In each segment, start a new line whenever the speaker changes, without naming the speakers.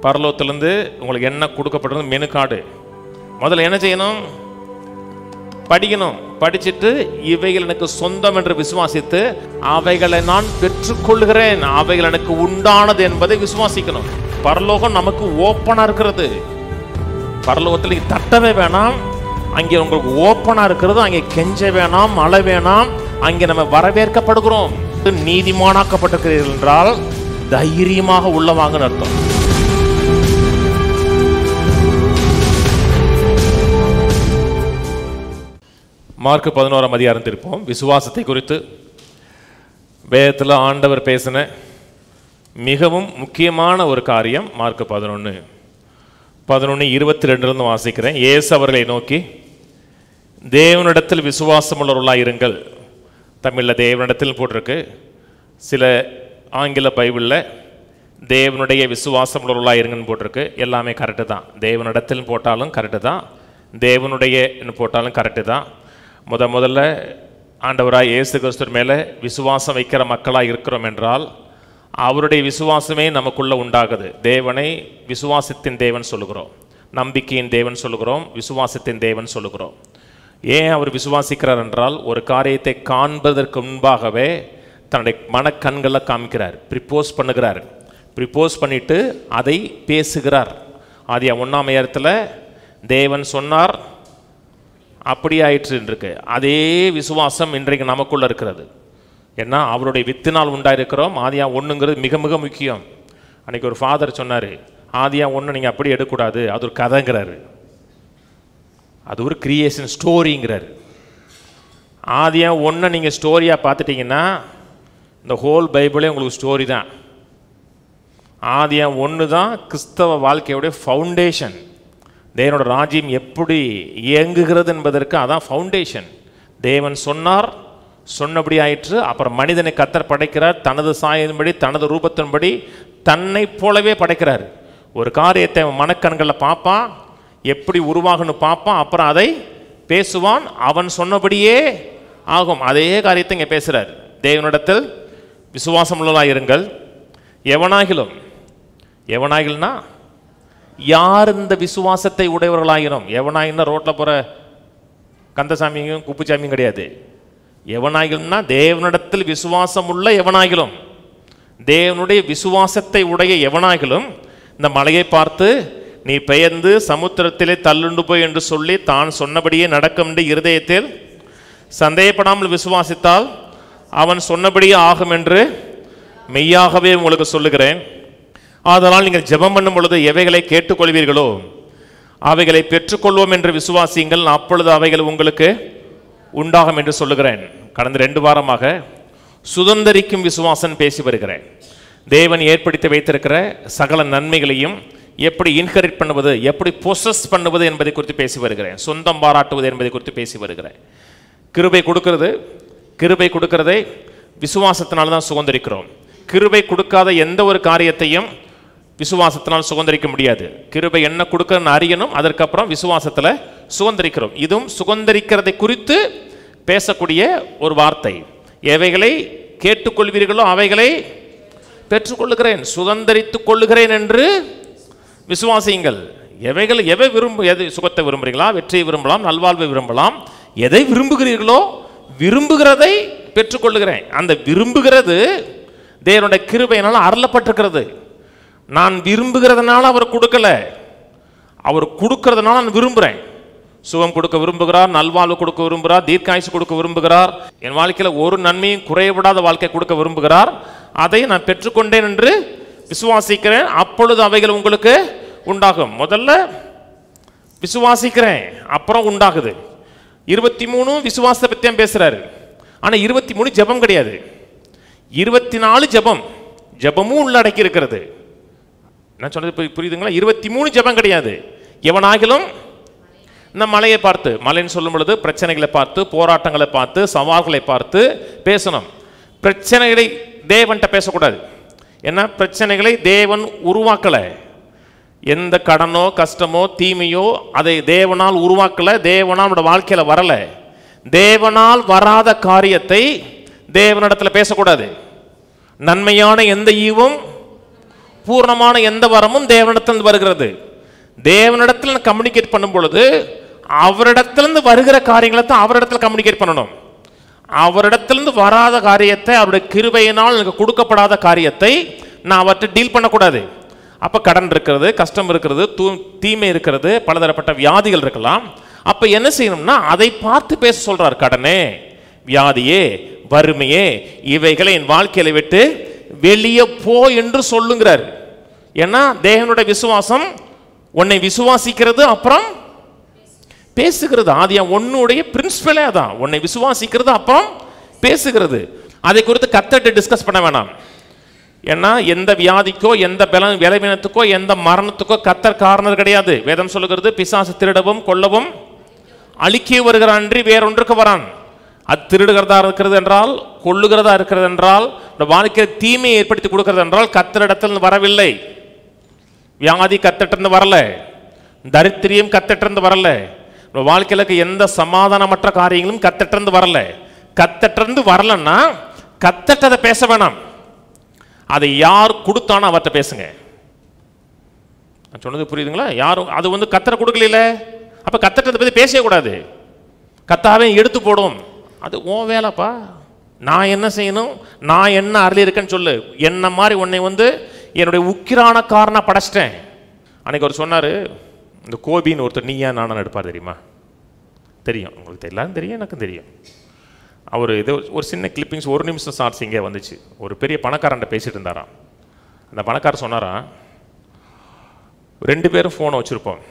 பரலோகத்திலிருந்து உங்களுக்கு என்ன கொடுக்கப்பட்டது மெனு கார்டு. முதல்ல என்ன செய்யணும்? படிக்கணும். படிச்சுட்டு இவைகள் எனக்கு சொந்தம் என்று விசுவாசித்து அவைகளை நான் பெற்றுக்கொள்கிறேன், அவைகள் எனக்கு உண்டானது என்பதை விசுவாசிக்கணும். பரலோகம் நமக்கு ஓப்பனா இருக்கிறது. பரலோகத்தில் தட்டவே வேணாம், அங்கே உங்களுக்கு ஓப்பனா இருக்கிறது. அங்கே கெஞ்ச வேணாம், அழ வேணாம். அங்கே நம்ம வரவேற்கப்படுகிறோம். நீதிமானாக்கப்பட்டிருக்கிறீர்கள் என்றால் தைரியமாக உள்ளவாங்கன்னு அர்த்தம். மார்க் 11ஆம் அதிகாரம் திருப்போம். விசுவாசத்தை குறித்து வேதத்தில் ஆண்டவர் பேசின மிகவும் முக்கியமான ஒரு காரியம் மார்க் 11:22 வாசிக்கிறேன். இயேசு அவர்களை நோக்கி, தேவனிடத்தில் விசுவாசம் உள்ளவர்களாக இருங்கள். தமிழில் தேவனிடத்தில் போட்டிருக்கு, சில ஆங்கில பைபிளில் தேவனுடைய விசுவாசம் உள்ளவர்களாக இருங்கன்னு போட்டிருக்கு. எல்லாமே கரெக்டு தான். தேவனிடத்தில் போட்டாலும் கரெக்டு தான், தேவனுடைய போட்டாலும் கரெக்டு தான். முதல்ல ஆண்டவராய் இயேசு கிறிஸ்து மேலே விசுவாசம் வைக்கிற மக்களாக இருக்கிறோம் என்றால் அவருடைய விசுவாசமே நமக்குள்ள உண்டாகுது. தேவனை விசுவாசத்தின் தேவன் சொல்லுகிறோம், நம்பிக்கையின் தேவன் சொல்லுகிறோம், விசுவாசத்தின் தேவன் சொல்லுகிறோம். ஏன் அவர் விசுவாசிக்கிறார் என்றால் ஒரு காரியத்தை காண்பதற்கு முன்பாகவே தன்னுடைய மனக்கண்களை காமிக்கிறார், ப்ரிப்போஸ் பண்ணுகிறார். ப்ரிப்போஸ் பண்ணிட்டு அதை பேசுகிறார். அது 1ஆம் அதிகாரத்தில் தேவன் சொன்னார், அப்படி ஆயிற்று இருக்கு. அதே விசுவாசம் இன்றைக்கு நமக்குள்ள இருக்கிறது. ஏன்னா அவருடைய வித்தினால் உண்டாயிருக்கிறோம். ஆதியா 1ங்கிறது மிக மிக முக்கியம். அன்னைக்கு ஒரு ஃபாதர் சொன்னார், ஆதியா 1 நீங்கள் அப்படி எடுக்கக்கூடாது, அது ஒரு கதைங்கிறாரு, அது ஒரு கிரியேஷன் ஸ்டோரிங்கிறாரு. ஆதியா 1 நீங்கள் ஸ்டோரியாக பார்த்துட்டிங்கன்னா இந்த ஹோல் பைபிளே உங்களுக்கு ஸ்டோரி தான். ஆதியா 1 தான் கிறிஸ்தவ வாழ்க்கையோடைய ஃபவுண்டேஷன். தேவனோட ராஜ்யம் எப்படி இயங்குகிறது என்பதற்கு அதான் ஃபவுண்டேஷன். தேவன் சொன்னார், சொன்னபடி ஆயிற்று. அப்புறம் மனிதனை கர்த்தர் படைக்கிறார், தனது சாயலின்படி தனது ரூபத்தின்படி தன்னை போலவே படைக்கிறார். ஒரு காரியத்தை மனக்கண்களில் பார்ப்பான், எப்படி உருவாகணும் பார்ப்பான், அப்புறம் அதை பேசுவான், அவன் சொன்னபடியே ஆகும். அதே காரியத்தை இங்கே பேசுகிறார். தேவனிடத்தில் விசுவாசம் உள்ளவர்களாக இருங்கள். எவனாகிலும்னா யார் இந்த விசுவாசத்தை உடையவர்களாகினோம்? எவனாயினா ரோட்டில் போகிற கந்தசாமியும் குப்புசாமியும் கிடையாது. எவனாகிலும்னா தேவனிடத்தில் விசுவாசம் உள்ள எவனாகிலும், தேவனுடைய விசுவாசத்தை உடைய எவனாகிலும் இந்த மலையை பார்த்து நீ பெயர்ந்து சமுத்திரத்திலே தள்ளுண்டு போய் என்று சொல்லி தான் சொன்னபடியே நடக்கும் என்று இருதயத்தில் சந்தேகப்படாமல் விசுவாசித்தால் அவன் சொன்னபடியே ஆகும் என்று மெய்யாகவே உங்களுக்கு சொல்லுகிறேன். ஆதலால் நீங்கள் ஜெபம் பண்ணும் பொழுது எவைகளை கேட்டுக்கொள்வீர்களோ அவைகளை பெற்றுக்கொள்வோம் என்று விசுவாசியுங்கள், அப்பொழுது அவைகள் உங்களுக்கு உண்டாகும் என்று சொல்லுகிறேன். கடந்த 2 வாரமாக சுதந்தரிக்கும் விசுவாசம் பேசி வருகிறேன். தேவன் ஏற்படுத்தி வைத்திருக்கிற சகல நன்மைகளையும் எப்படி இன்ஹெரிட் பண்ணுவது, எப்படி பொசஸ் பண்ணுவது என்பதை குறித்து பேசி வருகிறேன். சொந்தம் பாராட்டுவது என்பதை குறித்து பேசி வருகிறேன். கிருபை கொடுக்கிறதை விசுவாசத்தினால தான் சுதந்தரிக்கிறோம். கிருபை கொடுக்காத எந்த ஒரு காரியத்தையும் விசுவாசத்தினால் சுதந்தரிக்க முடியாது. கிருபை என்ன கொடுக்கறன்னு அறியணும், அதற்கப்புறம் விசுவாசத்தில் சுதந்தரிக்கிறோம். இதுவும் சுதந்தரிக்கிறதை குறித்து பேசக்கூடிய ஒரு வார்த்தை. எவைகளை கேட்டுக்கொள்வீர்களோ அவைகளை பெற்றுக்கொள்ளுகிறேன், சுதந்தரித்துக் கொள்ளுகிறேன் என்று விசுவாசியுங்கள். எது சுகத்தை விரும்புகிறீங்களா, வெற்றியை விரும்பலாம், நல்வாழ்வை விரும்பலாம், எதை விரும்புகிறீர்களோ விரும்புகிறதை பெற்றுக்கொள்ளுகிறேன். அந்த விரும்புகிறது தேவனுடைய கிருபையினால் அருளப்பட்டிருக்கிறது. நான் விரும்புகிறதுனால அவர் கொடுக்கல, அவர் கொடுக்கறதுனால நான் விரும்புகிறேன். சுகம் கொடுக்க விரும்புகிறார், நல்வாழ்வு கொடுக்க விரும்புகிறார், தீர்க்காயுசு கொடுக்க விரும்புகிறார், என் வாழ்க்கையில் ஒரு நன்மையும் குறைவிடாத வாழ்க்கை கொடுக்க விரும்புகிறார். அதை நான் பெற்றுக்கொண்டேன் என்று விசுவாசிக்கிறேன், அப்பொழுது அவைகள் உங்களுக்கு உண்டாகும். முதல்ல விசுவாசிக்கிறேன், அப்புறம் உண்டாகுது. 23 விசுவாசத்தை பற்றி பேசுறாரு. ஆனால் 23 ஜெபம் கிடையாது, 24 ஜெபமும் உள்ளடக்கி இருக்கிறது. நான் சொன்னது புரியுதுங்களா? 23 ஜெபம் கிடையாது. எவனாகிலும் இந்த மலையை பார்த்து, மலைன்னு சொல்லும் பொழுது பிரச்சனைகளை பார்த்து, போராட்டங்களை பார்த்து, சவால்களை பார்த்து பேசணும். பிரச்சனைகளை தேவன்கிட்ட பேசக்கூடாது. ஏன்னா பிரச்சனைகளை தேவன் உருவாக்கலை. எந்த கடனோ கஷ்டமோ தீமையோ அதை தேவனால் உருவாக்கலை, தேவனால் நம்முடைய வாழ்க்கையில் வரலை. தேவனால் வராத காரியத்தை தேவனிடத்தில் பேசக்கூடாது. நன்மையான எந்த ஈவும் பூர்ணமான எந்த வரமும் தேவனிடத்திலிருந்து வருகிறது. தேவனிடத்தில் கம்யூனிகேட் பண்ணும் பொழுது அவரிடத்திலிருந்து வருகிற காரியங்களை தான் அவரிடத்தில் கம்யூனிகேட் பண்ணணும். அவரிடத்திலிருந்து வராத காரியத்தை, அவருடைய கிருபையினால் எனக்கு கொடுக்கப்படாத காரியத்தை நான் அவர்கிட்ட டீல் பண்ணக்கூடாது. அப்போ கடன் இருக்கிறது, கஷ்டம் இருக்கிறது, தீமை இருக்கிறது, பலதரப்பட்ட வியாதிகள் இருக்கலாம். அப்போ என்ன செய்யணும்னா அதை பார்த்து பேச சொல்றார். கடனே, வியாதியே, வறுமையே, இவைகளை என் வாழ்க்கையில விட்டு வெளியே போ என்று சொல்லுங்கிறார். ஏன்னா தேவனுடைய விசுவாசம் உன்னை விசுவாசிக்கிறது, அப்புறம் பேசுகிறது. ஆதியா ஒன்னுடைய பிரின்சிபலே அதான், உன்னை விசுவாசிக்கிறது அப்புறம் பேசுகிறது. அதை குறித்து கர்த்தர்ட்ட டிஸ்கஸ் பண்ண வேணாம். ஏன்னா எந்த வியாதிக்கோ, எந்த பலவீனத்துக்கோ, எந்த மரணத்துக்கோ கர்த்தர் காரணர் கிடையாது. வேதம் சொல்லுகிறது, பிசாசு திருடவும் கொல்லவும் அழிக்க வருகிறான் அன்றி வேறொன்றுக்கு வரான். அது திருடுகிறதா இருக்கிறது என்றால், கொள்ளுகிறதா இருக்கிறது என்றால், இந்த வாழ்க்கையை தீமையை ஏற்படுத்தி கொடுக்கிறது என்றால் கர்த்தரிடத்தில் வரவில்லை. வியாதி கர்த்தரிடத்திலிருந்து வரல, தரித்திரியம் கர்த்தரிடத்திலிருந்து வரல, வாழ்க்கையில எந்த சமாதானமற்ற காரியங்களும் கர்த்தரிடத்திலிருந்து வரல. கர்த்தரிடத்திலிருந்து வரலன்னா கர்த்தர்ட்ட அதை பேச வேணாம். அதை யார் கொடுத்தானோ அவர்கிட்ட பேசுங்க. நான் சொன்னது புரியுதுங்களா? யாரும் அது கர்த்தரை கொடுக்கல, அப்ப கர்த்தர்ட்ட பத்தி பேசவே கூடாது. கர்த்தாவே எடுத்து போடும், அது ஓ வேலைப்பா. நான் என்ன செய்யணும், நான் என்ன அருளி இருக்கேன்னு சொல்லு. என்ன மாதிரி உன்னை என்னுடைய உக்கிரான காரண படைச்சிட்டேன். அன்னைக்கு அவர் சொன்னாரு, இந்த கோபின்னு ஒருத்தர் நீயா நானும் எடுப்பார் தெரியுமா? தெரியும், உங்களுக்கு எல்லாரும் தெரியும், எனக்கும் தெரியும். அவர் இது ஒரு சின்ன கிளிப்பிங்ஸ், 1 நிமிஷம் ஷார்ட்ஸ் இங்கே வந்துச்சு. ஒரு பெரிய பணக்காரன்ட்ட பேசிட்டு இருந்தாராம். அந்த பணக்காரர் சொன்னாராம், 2 பேரும் ஃபோனை வச்சுருப்போம்,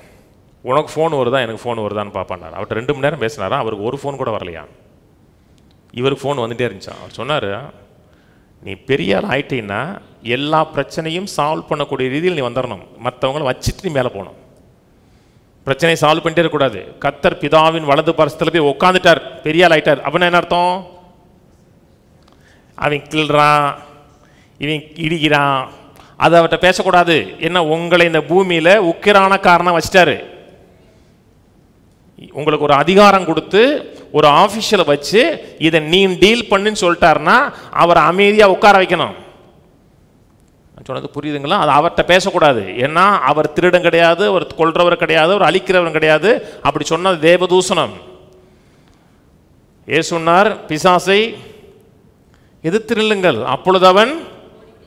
உனக்கு ஃபோன் வருதா எனக்கு ஃபோன் வருதான்னு பார்ப்பாண்டார். அவர்கிட்ட 2 மணி நேரம் பேசினாரா, அவருக்கு ஒரு ஃபோன் கூட வரலையா. இவருக்கு ஃபோன் வந்துகிட்டே இருந்துச்சான். அவர் சொன்னார், நீ பெரிய ஆள் ஆயிட்டீங்கன்னா எல்லா பிரச்சனையும் சால்வ் பண்ணக்கூடிய ரீதியில் நீ வந்துடணும். மற்றவங்கள வச்சுட்டு நீ மேலே போகணும். பிரச்சனையை சால்வ் பண்ணிட்டே இருக்கக்கூடாது. கர்த்தர் பிதாவின் வலது பரிசத்தில் போய் உட்காந்துட்டார், பெரிய ஆள் ஆயிட்டார். அப்படின்னா என்ன அர்த்தம்? அவன் கிள்றான், இவன் இடிக்கிறான், அதை அவர்கிட்ட பேசக்கூடாது. என்ன, உங்களை இந்த பூமியில் உக்கிரான காரணம் வச்சிட்டாரு. உங்களுக்கு ஒரு அதிகாரம் கொடுத்து ஒரு ஆஃபீஷியலை வச்சு இதை நீ டீல் பண்ணுன்னு சொல்லிட்டாருன்னா அவரை அமைதியாக உட்கார வைக்கணும். சொன்னது புரியுதுங்களா? அது அவர்கிட்ட பேசக்கூடாது. ஏன்னா அவர் திருடன் கிடையாது, அவர் கொல்றவர் கிடையாது, அவர் அழிக்கிறவர் கிடையாது. அப்படி சொன்னது தேவதூஷணம். ஏசு சொன்னார், பிசாசை எதிர்த்து நில்லுங்கள், அப்பொழுது அவன்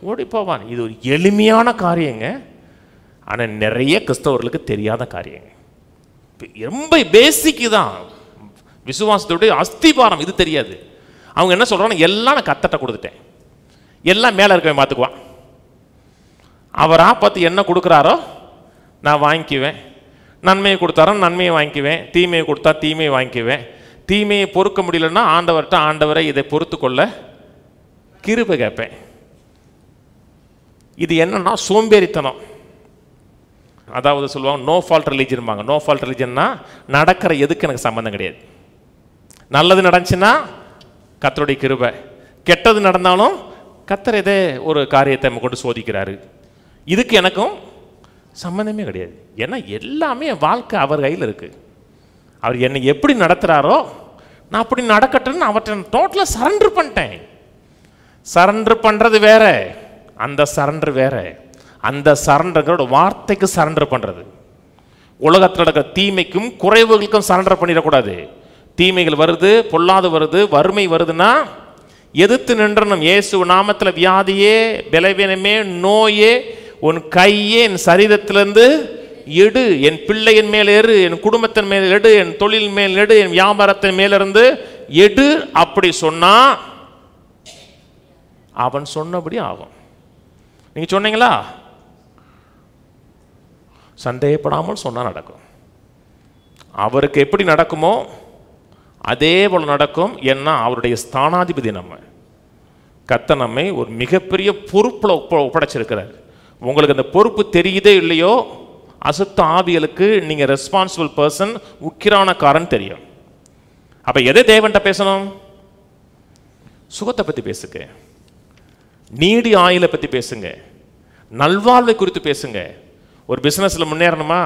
ஓடி போவான். இது ஒரு எளிமையான காரியங்க, ஆனால் நிறைய கிறிஸ்தவர்களுக்கு தெரியாத காரியங்க. ரொம்ப பேசிக் தான், விசுவாசத்துடைய அஸ்திபாரம் இது தெரியாது. அவங்க என்ன சொல்றாங்க, எல்லாம் நான் கர்த்தர்ட்ட கொடுத்துட்டேன், எல்லாம் மேலே இருக்கவே பார்த்துக்குவான், அவரா பார்த்து என்ன கொடுக்குறாரோ நான் வாங்கிக்குவேன், நன்மையை கொடுத்தாரோ நன்மையை வாங்கிக்குவேன், தீமையை கொடுத்தா தீமையை வாங்கிக்குவேன். தீமையை பொறுக்க முடியலன்னா ஆண்டவர்கிட்ட, ஆண்டவரை இதை பொறுத்து கொள்ள கிருபை கேட்பேன். இது என்னன்னா சோம்பேறித்தனம். அதாவது சொல்லுவாங்க நோ ஃபால்ட் ரிலீஜன்பாங்க. நோ ஃபால்ட் ரிலீஜன்னா நடக்கிற எதுக்கு எனக்கு சம்பந்தம் கிடையாது. நல்லது நடந்துச்சுன்னா கர்த்தருடைய கிருபை, கெட்டது நடந்தாலும் கர்த்தர் ஏதே ஒரு காரியத்தை நம்ம கொண்டு சோதிக்கிறாரு, இதுக்கு எனக்கும் சம்பந்தமே கிடையாது. ஏன்னா எல்லாமே என் வாழ்க்கை அவர் கையில் இருக்கு. அவர் என்னை எப்படி நடத்துகிறாரோ நான் அப்படி நடக்கட்டும்னு அவர்கிட்ட டோட்டலாக சரண்டர் பண்ணிட்டேன். சரண்டர் பண்ணுறது வேற, அந்த சரண்டர் வேற. அந்த சரண்டர்களோட வார்த்தைக்கு சரண்டர் பண்ணுறது. உலகத்தில் நடக்கிற தீமைக்கும் குறைவுகளுக்கும் சரண்டர் பண்ணிடக்கூடாது. தீமைகள் வருது, பொல்லாது வருது, வறுமை வருதுன்னா எதிர்த்து நின்றணும். இயேசு நாமத்தில் வியாதியே, பலவீனமே, நோயே, உன் கையே என் சரீரத்திலிருந்து எடு, என் பிள்ளையின் மேல் எடு, என் குடும்பத்தின் மேல் எடு, என் தொழில் மேல் எடு, என் வியாபாரத்தின் மேலிருந்து எடு. அப்படி சொன்னா அவன் சொன்னபடி ஆகும். நீங்க சொன்னீங்களா? சந்தேகப்படாமல் சொன்னா நடக்கும். அவருக்கு எப்படி நடக்குமோ அதே போல நடக்கும். ஏன்னா அவருடைய ஸ்தானாதிபதி நம்ம. கர்த்தர் நம்மை ஒரு மிகப்பெரிய பொறுப்புல ஒப்படைச்சிருக்கிறார். உங்களுக்கு அந்த பொறுப்பு தெரியுதே இல்லையோ, அசுத்த ஆவிகளுக்கு நீங்க ரெஸ்பான்சிபிள் பர்சன், உக்கிரானக்காரன் தெரியும். அப்ப எதை தேவன்கிட்ட பேசணும்? சுகத்தை பத்தி பேசுங்க, நீடி ஆயுளை பத்தி பேசுங்க, நல்வாழ்வை குறித்து பேசுங்க. ஒரு பிசினஸ்ல முன்னேறணுமா?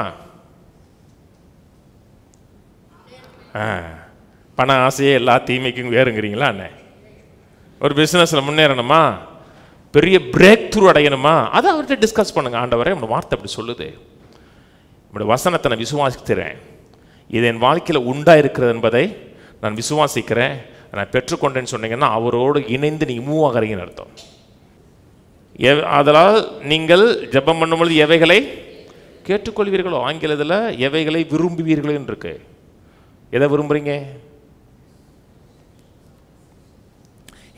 பண ஆசையே எல்லா தீமைக்கும் வேறுங்கிறீங்களா? என்ன ஒரு பிசினஸ்ல முன்னேறணுமா? பெரிய பிரேக் த்ரூ அடையணுமா, அதை அவர்கிட்ட டிஸ்கஸ் பண்ணுங்க. ஆண்டவரே உங்களோட வார்த்தை அப்படி சொல்லுது, உங்களுடைய வசனத்தை நான் விசுவாசிக்கிறேன், இது என் வாழ்க்கையில் உண்டாயிருக்கிறது என்பதை நான் விசுவாசிக்கிறேன், நான் பெற்றுக்கொண்டேன்னு சொன்னீங்கன்னா அவரோடு இணைந்து நீங்கள் மூவ் ஆகிறீங்கன்னு அர்த்தம். அதனால் நீங்கள் ஜெபம் பண்ணும்பொழுது எவைகளை கேட்டுக்கொள்வீர்களோ, ஆங்கிலத்தில் எவைகளை விரும்புவீர்களோ இருக்கு. எதை விரும்புறீங்க?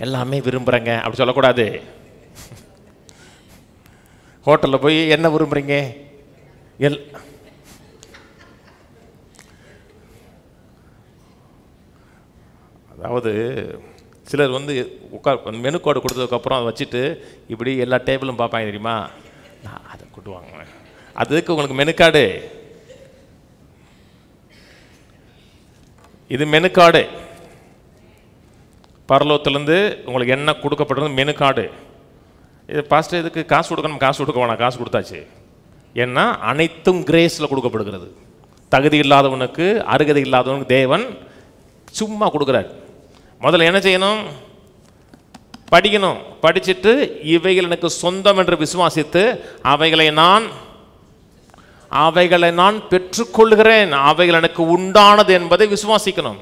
எல்லாமே விரும்புகிறேங்க அப்படி சொல்லக்கூடாது. ஹோட்டலில் போய் என்ன விரும்புகிறீங்க? அதாவது சிலர் வந்து மெனு கார்டு கொடுத்ததுக்கப்புறம் அதை வச்சுட்டு இப்படி எல்லா டேபிளும் பார்ப்பாங்க தெரியுமா, நான் அதை கொண்டுவாங்க. அதுக்கு உங்களுக்கு மெனு கார்டு, இது மெனு கார்டு. பரலோகத்திலேருந்து உங்களுக்கு என்ன கொடுக்கப்படுறது மெனு கார்டு. இது பாஸ்டர் இதுக்கு காசு கொடுக்கணும், காசு கொடுக்க வேணாம், காசு கொடுத்தாச்சு. ஏன்னா அனைத்தும் கிரேஸில் கொடுக்கப்படுகிறது. தகுதி இல்லாதவனுக்கு அருகதை இல்லாதவனுக்கு தேவன் சும்மா கொடுக்குறார். முதல்ல என்ன செய்யணும்? படிக்கணும். படிச்சுட்டு இவைகள் எனக்கு சொந்தம் என்று விசுவாசித்து அவைகளை நான் பெற்றுக்கொள்கிறேன், அவைகள் எனக்கு உண்டானது என்பதை விசுவாசிக்கணும்.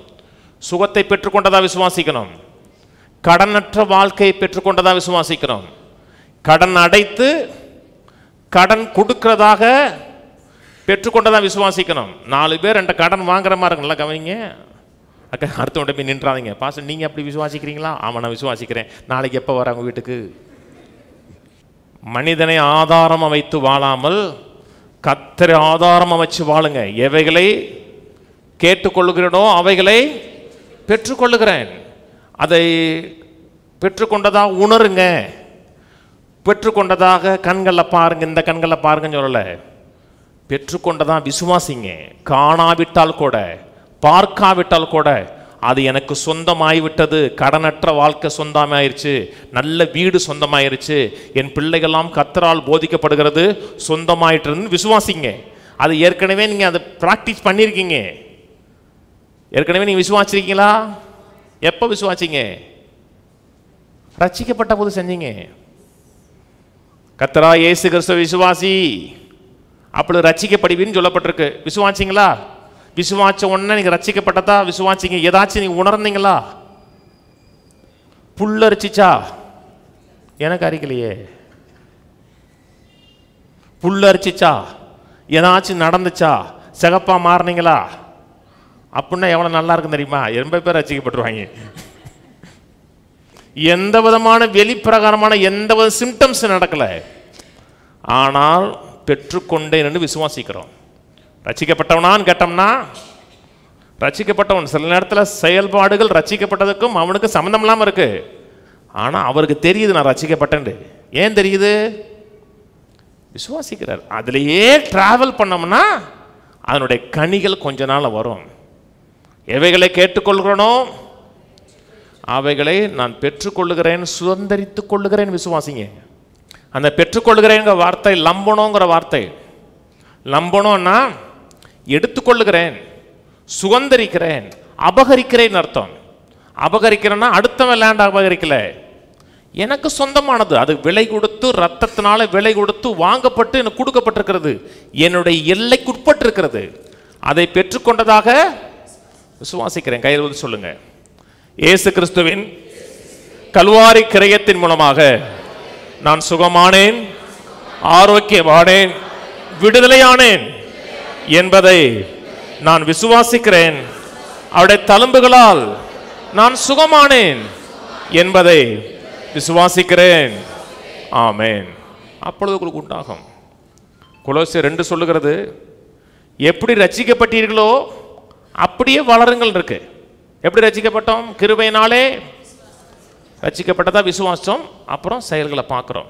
சுகத்தை பெற்றுக்கொண்டதா விசுவாசிக்கணும், கடனற்ற வாழ்க்கையை பெற்றுக்கொண்டதா விசுவாசிக்கணும், கடன் அடைத்து கடன் கொடுக்கிறதாக பெற்றுக்கொண்டதா விசுவாசிக்கணும். 4 பேர் என்கிட்ட கடன் வாங்குற மாதிரி இருக்கு, நல்லா கவனிங்க. அக்கா அடுத்தவன்கிட்ட போய் நின்றாதீங்க. பாஸ்டர் நீங்கள் அப்படி விசுவாசிக்கிறீங்களா? ஆமாம் நான் விசுவாசிக்கிறேன். நாளைக்கு எப்போ வராங்க வீட்டுக்கு? மனிதனை ஆதாரமாக வைத்து வாழாமல் கர்த்தரை ஆதாரமாக வச்சு வாழுங்க. எவைகளை கேட்டுக்கொள்ளுகிறேனோ அவைகளை பெற்றுக்கொள்ளுகிறேன். அதை பெற்றுக்கொண்டதாக உணருங்க. பெற்றுக்கொண்டதாக கண்களில் பாருங்க, இந்த கண்களில் பாருங்கன்னு சொல்லலை, பெற்றுக்கொண்டதான் விசுவாசிங்க. காணாவிட்டால் கூட, பார்க்காவிட்டால் கூட அது எனக்கு சொந்தமாகிவிட்டது. கடனற்ற வாழ்க்கை சொந்தமாயிருச்சு, நல்ல வீடு சொந்தமாயிருச்சு, என் பிள்ளைகள்லாம் கர்த்தரால் போதிக்கப்படுகிறது சொந்தமாயிட்டுன்னு விசுவாசிங்க. அது ஏற்கனவே நீங்கள் அதை ப்ராக்டிஸ் பண்ணியிருக்கீங்க. ஏற்கனவே நீங்கள் விசுவாசிருக்கீங்களா? எப்போ விசுவாசிங்க? ரட்சிக்கப்பட்ட போது செஞ்சீங்க. கர்த்தரா இயேசு கிறிஸ்துவ விசுவாசி, அப்பொழுது ரட்சிக்கப்படுவீன்னு சொல்லப்பட்டிருக்கு. விசுவாசிங்களா? விசுவாச்ச உடனே நீங்க ரட்சிக்கப்பட்டதா விசுவாசிங்க. ஏதாச்சும் நீங்க உணர்ந்தீங்களா? புல்லரிச்சிச்சா? எனக்கு அறிக்கலையே. புல்லரிச்சிச்சா? ஏதாச்சும் நடந்துச்சா? சிகப்பா மாறினீங்களா? அப்படின்னா எவ்வளவு நல்லா இருக்கும் தெரியுமா? ரொம்ப பேர் ரட்சிக்கப்பட்டுருவாங்க. எந்த விதமான வெளிப்பிரகாரமான எந்த வித சிம்டம்ஸ் நடக்கல, ஆனால் பெற்றுக்கொண்டேன் என்று விசுவாசிக்கிறோம். ரட்சிக்கப்பட்டவனான்னு கேட்டோம்னா, ரட்சிக்கப்பட்டவன் சில நேரத்தில் செயல்பாடுகள் ரட்சிக்கப்பட்டதுக்கும் அவனுக்கு சம்மந்தம் இல்லாமல் இருக்கு. ஆனால் அவருக்கு தெரியுது நான் ரட்சிக்கப்பட்டேன். ஏன் தெரியுது? விசுவாசிக்கிறார். அதுலேயே டிராவல் பண்ணோம்னா அதனுடைய கனிகள் கொஞ்ச நாள் வரும். எவைகளை கேட்டுக்கொள்கிறனோ அவைகளை நான் பெற்றுக்கொள்ளுகிறேன், சுதந்திரித்துக் கொள்ளுகிறேன் விசுவாசிங்க. அந்த பெற்றுக்கொள்ளுகிறேங்கிற வார்த்தை லம்பனோங்கிற வார்த்தை. லம்பனோன்னா எடுத்துக்கொள்ளுகிறேன், சுதந்திரிக்கிறேன், அபகரிக்கிறேன் அர்த்தம். அபகரிக்கிறேன்னா அடுத்தவன் லேண்ட் அபகரிக்கல, எனக்கு சொந்தமானது. அது விலை கொடுத்து, ரத்தத்தினால விலை கொடுத்து வாங்கப்பட்டு எனக்கு கொடுக்கப்பட்டிருக்கிறது, என்னுடைய எல்லைக்குட்பட்டிருக்கிறது. அதை பெற்றுக்கொண்டதாக விசுவாசிக்கிறேன். கையில் வந்து சொல்லுங்க, இயேசு கிறிஸ்துவின் கல்வாரி கிரயத்தின் மூலமாக நான் சுகமானேன், ஆரோக்கியமானேன், விடுதலையானேன் என்பதை நான் விசுவாசிக்கிறேன். அவருடைய தழும்புகளால் நான் சுகமானேன் என்பதை விசுவாசிக்கிறேன். ஆமென். அப்பொழுது உங்களுக்கு உண்டாகும். கொலோசியர் 2 சொல்லுகிறது, எப்படி ரட்சிக்கப்பட்டீர்களோ அப்படியே வளருங்கள் இருக்கு. எப்படி ரட்சிக்கப்பட்டோம்? கிருபையினாலே ரட்சிக்கப்பட்டதா விசுவாசம், அப்புறம் செயல்களை பார்க்குறோம்.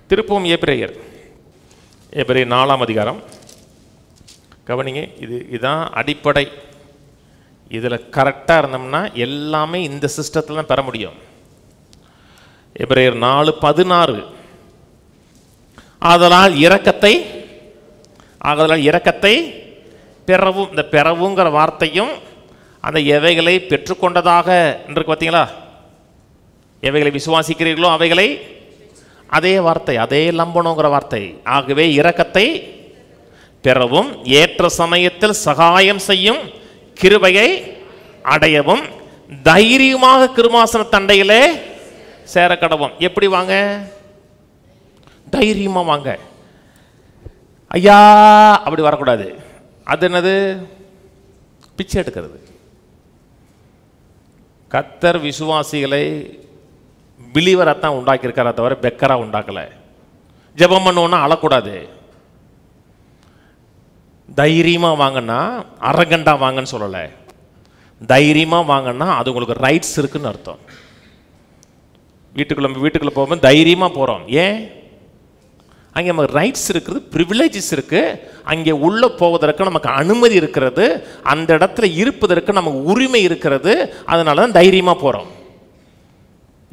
திருப்பவும் எபிரேயர் 4ஆம் அதிகாரம் கவனிங்க. இதுதான் அடிப்படை. இதில் கரெக்டாக இருந்தோம்னா எல்லாமே இந்த சிஸ்டத்தில் தான் பெற முடியும். எபிரேயர் 4:16 ஆதலால் இரக்கத்தை பெறவும். இந்த பெறவுங்கிற வார்த்தையும் அந்த எவைகளை பெற்றுக்கொண்டதாக இருக்கு பார்த்தீங்களா? எவைகளை விசுவாசிக்கிறீர்களோ அவைகளை, அதே வார்த்தை, அதே லம்பனோங்கிற வார்த்தை. ஆகவே இரக்கத்தை பெறவும் ஏற்ற சமயத்தில் சகாயம் செய்யும் கிருபையை அடையவும் தைரியமாக கிருபாசன தண்டையிலே சேர கடவும். எப்படி வாங்க? தைரியமா வாங்க. ஐயா அப்படி வரக்கூடாது. அது என்னது? பிச்சை எடுக்கிறது. கர்த்தர் விசுவாசிகளை பிலீவராத்தான் உண்டாக்கியிருக்காரா தவிர பெக்கரா உண்டாக்கல. ஜெபம் பண்ணுவோன்னா அழக்கூடாது. தைரியமா வாங்கன்னா அரகண்டா வாங்கன்னு சொல்லலை. தைரியமா வாங்கன்னா அது உங்களுக்கு ரைட்ஸ் இருக்குன்னு அர்த்தம். வீட்டுக்குள்ள போகும்போது தைரியமா போறோம். ஏன்? அங்கே நமக்கு ரைட்ஸ் இருக்குது, ப்ரிவிலேஜஸ் இருக்கு. அங்கே உள்ள போவதற்கு நமக்கு அனுமதி இருக்கிறது, அந்த இடத்துல இருப்பதற்கு நமக்கு உரிமை இருக்கிறது. அதனால தான் தைரியமா போறோம்.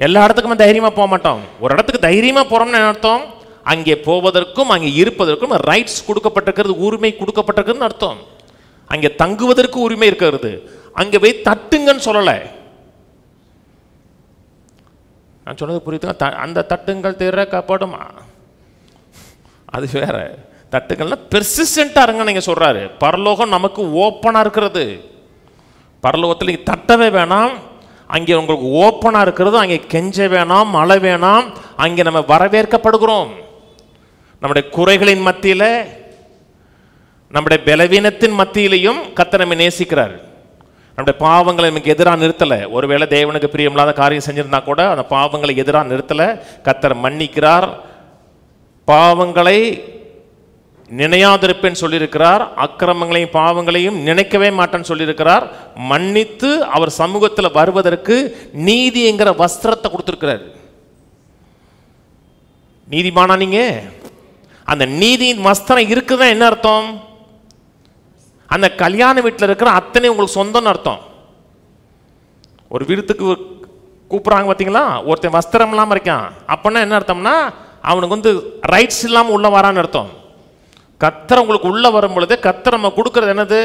எல்லா இடத்துக்குமே தைரியமா போக மாட்டோம். ஒரு இடத்துக்கு தைரியமா போறோம்னு அர்த்தம் அங்கே போவதற்கும் அங்கே இருப்பதற்கும் ரைட்ஸ் கொடுக்கப்பட்டிருக்கிறது, உரிமை கொடுக்கப்பட்டிருக்குன்னு அர்த்தம். அங்கே தங்குவதற்கு உரிமை இருக்கிறது. அங்கே போய் தட்டுங்கன்னு சொல்லலை. நான் சொன்னது புரியுதுங்க? அந்த தட்டுங்கள் திறக்கப்படுமா, அது வேற. தட்டுங்கள்னா பெர்சிஸ்டண்டா இருங்க நீங்க சொல்றாரு. பரலோகம் நமக்கு ஓப்பனா இருக்கிறது. பரலோகத்தில் நீங்க தட்டவே வேணாம், அங்கே உங்களுக்கு ஓப்பனா இருக்கிறது. அங்கே கெஞ்ச வேணாம், மழை வேணாம். அங்கே நம்ம வரவேற்கப்படுகிறோம். நம்முடைய குறைகளின் மத்தியில், நம்முடைய பலவீனத்தின் மத்தியிலையும் கர்த்தர் நம்மை நேசிக்கிறார். நம்முடைய பாவங்களை நமக்கு எதிராக நிறுத்தலை. ஒருவேளை தேவனுக்கு பிரியமில்லாத காரியம் செஞ்சிருந்தா கூட அந்த பாவங்களை எதிராக நிறுத்தலை. கர்த்தர் மன்னிக்கிறார். பாவங்களை நினையாதிருப்பேன்னு சொல்லியிருக்கிறார். அக்கிரமங்களையும் பாவங்களையும் நினைக்கவே மாட்டேன்னு சொல்லியிருக்கிறார். மன்னித்து அவர் சமூகத்தில் வருவதற்கு நீதி என்கிற வஸ்திரத்தை கொடுத்திருக்கிறார். நீதிமானா நீங்க? அந்த நீதியின் வஸ்திரம் இருக்குதான் என்ன அர்த்தம்? அந்த கல்யாண வீட்டில் இருக்கிற அத்தனை உங்களுக்கு சொந்தம்னு அர்த்தம். ஒரு வீட்டுக்கு கூப்பிட்றாங்க பார்த்தீங்களா, ஒருத்தன் வஸ்திரம் இல்லாமல் இருக்கான். அப்படின்னா என்ன அர்த்தம்னா அவனுக்கு ரைட்ஸ் இல்லாமல் உள்ள வரான்னு அர்த்தம். கர்த்தர் உங்களுக்கு உள்ள வரும் பொழுது கர்த்தர் நம்ம கொடுக்கறது என்னது?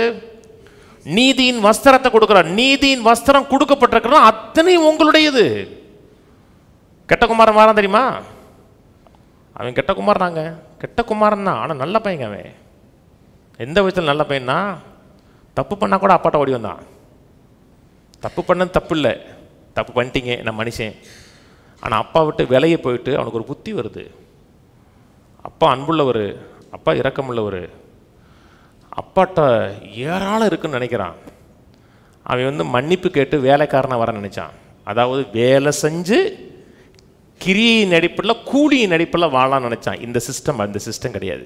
நீதியின் வஸ்திரத்தை கொடுக்கிறார். நீதியின் வஸ்திரம் கொடுக்கப்பட்டிருக்கிறோம், அத்தனை உங்களுடையது. கெட்ட குமாரன் வாரான் தெரியுமா? அவன் கெட்ட குமாரனாங்க, கெட்ட குமாரன் தான், ஆனால் நல்ல பையங்க. அவன் எந்த விதத்தில் நல்ல பையனா? தப்பு பண்ணால் கூட அப்பாட்ட ஓடி வந்தான். தப்பு பண்ணது தப்பு இல்லை, தப்பு பண்ணிட்டீங்க நான் மனுஷன். ஆனால் அப்பா விட்டு விலையை போயிட்டு அவனுக்கு ஒரு புத்தி வருது. அப்பா அன்புள்ளவர், அப்பா இரக்கமுள்ளவர், அப்பாட்ட ஏராளம் இருக்குன்னு நினைக்கிறான். அவன் மன்னிப்பு கேட்டு வேலைக்காரனை வர நினைச்சான். அதாவது வேலை செஞ்சு கிரியின் அடிப்படையில் கூலியின் அடிப்படையில் வாழலான்னு நினைச்சான். இந்த சிஸ்டம் அந்த சிஸ்டம் கிடையாது.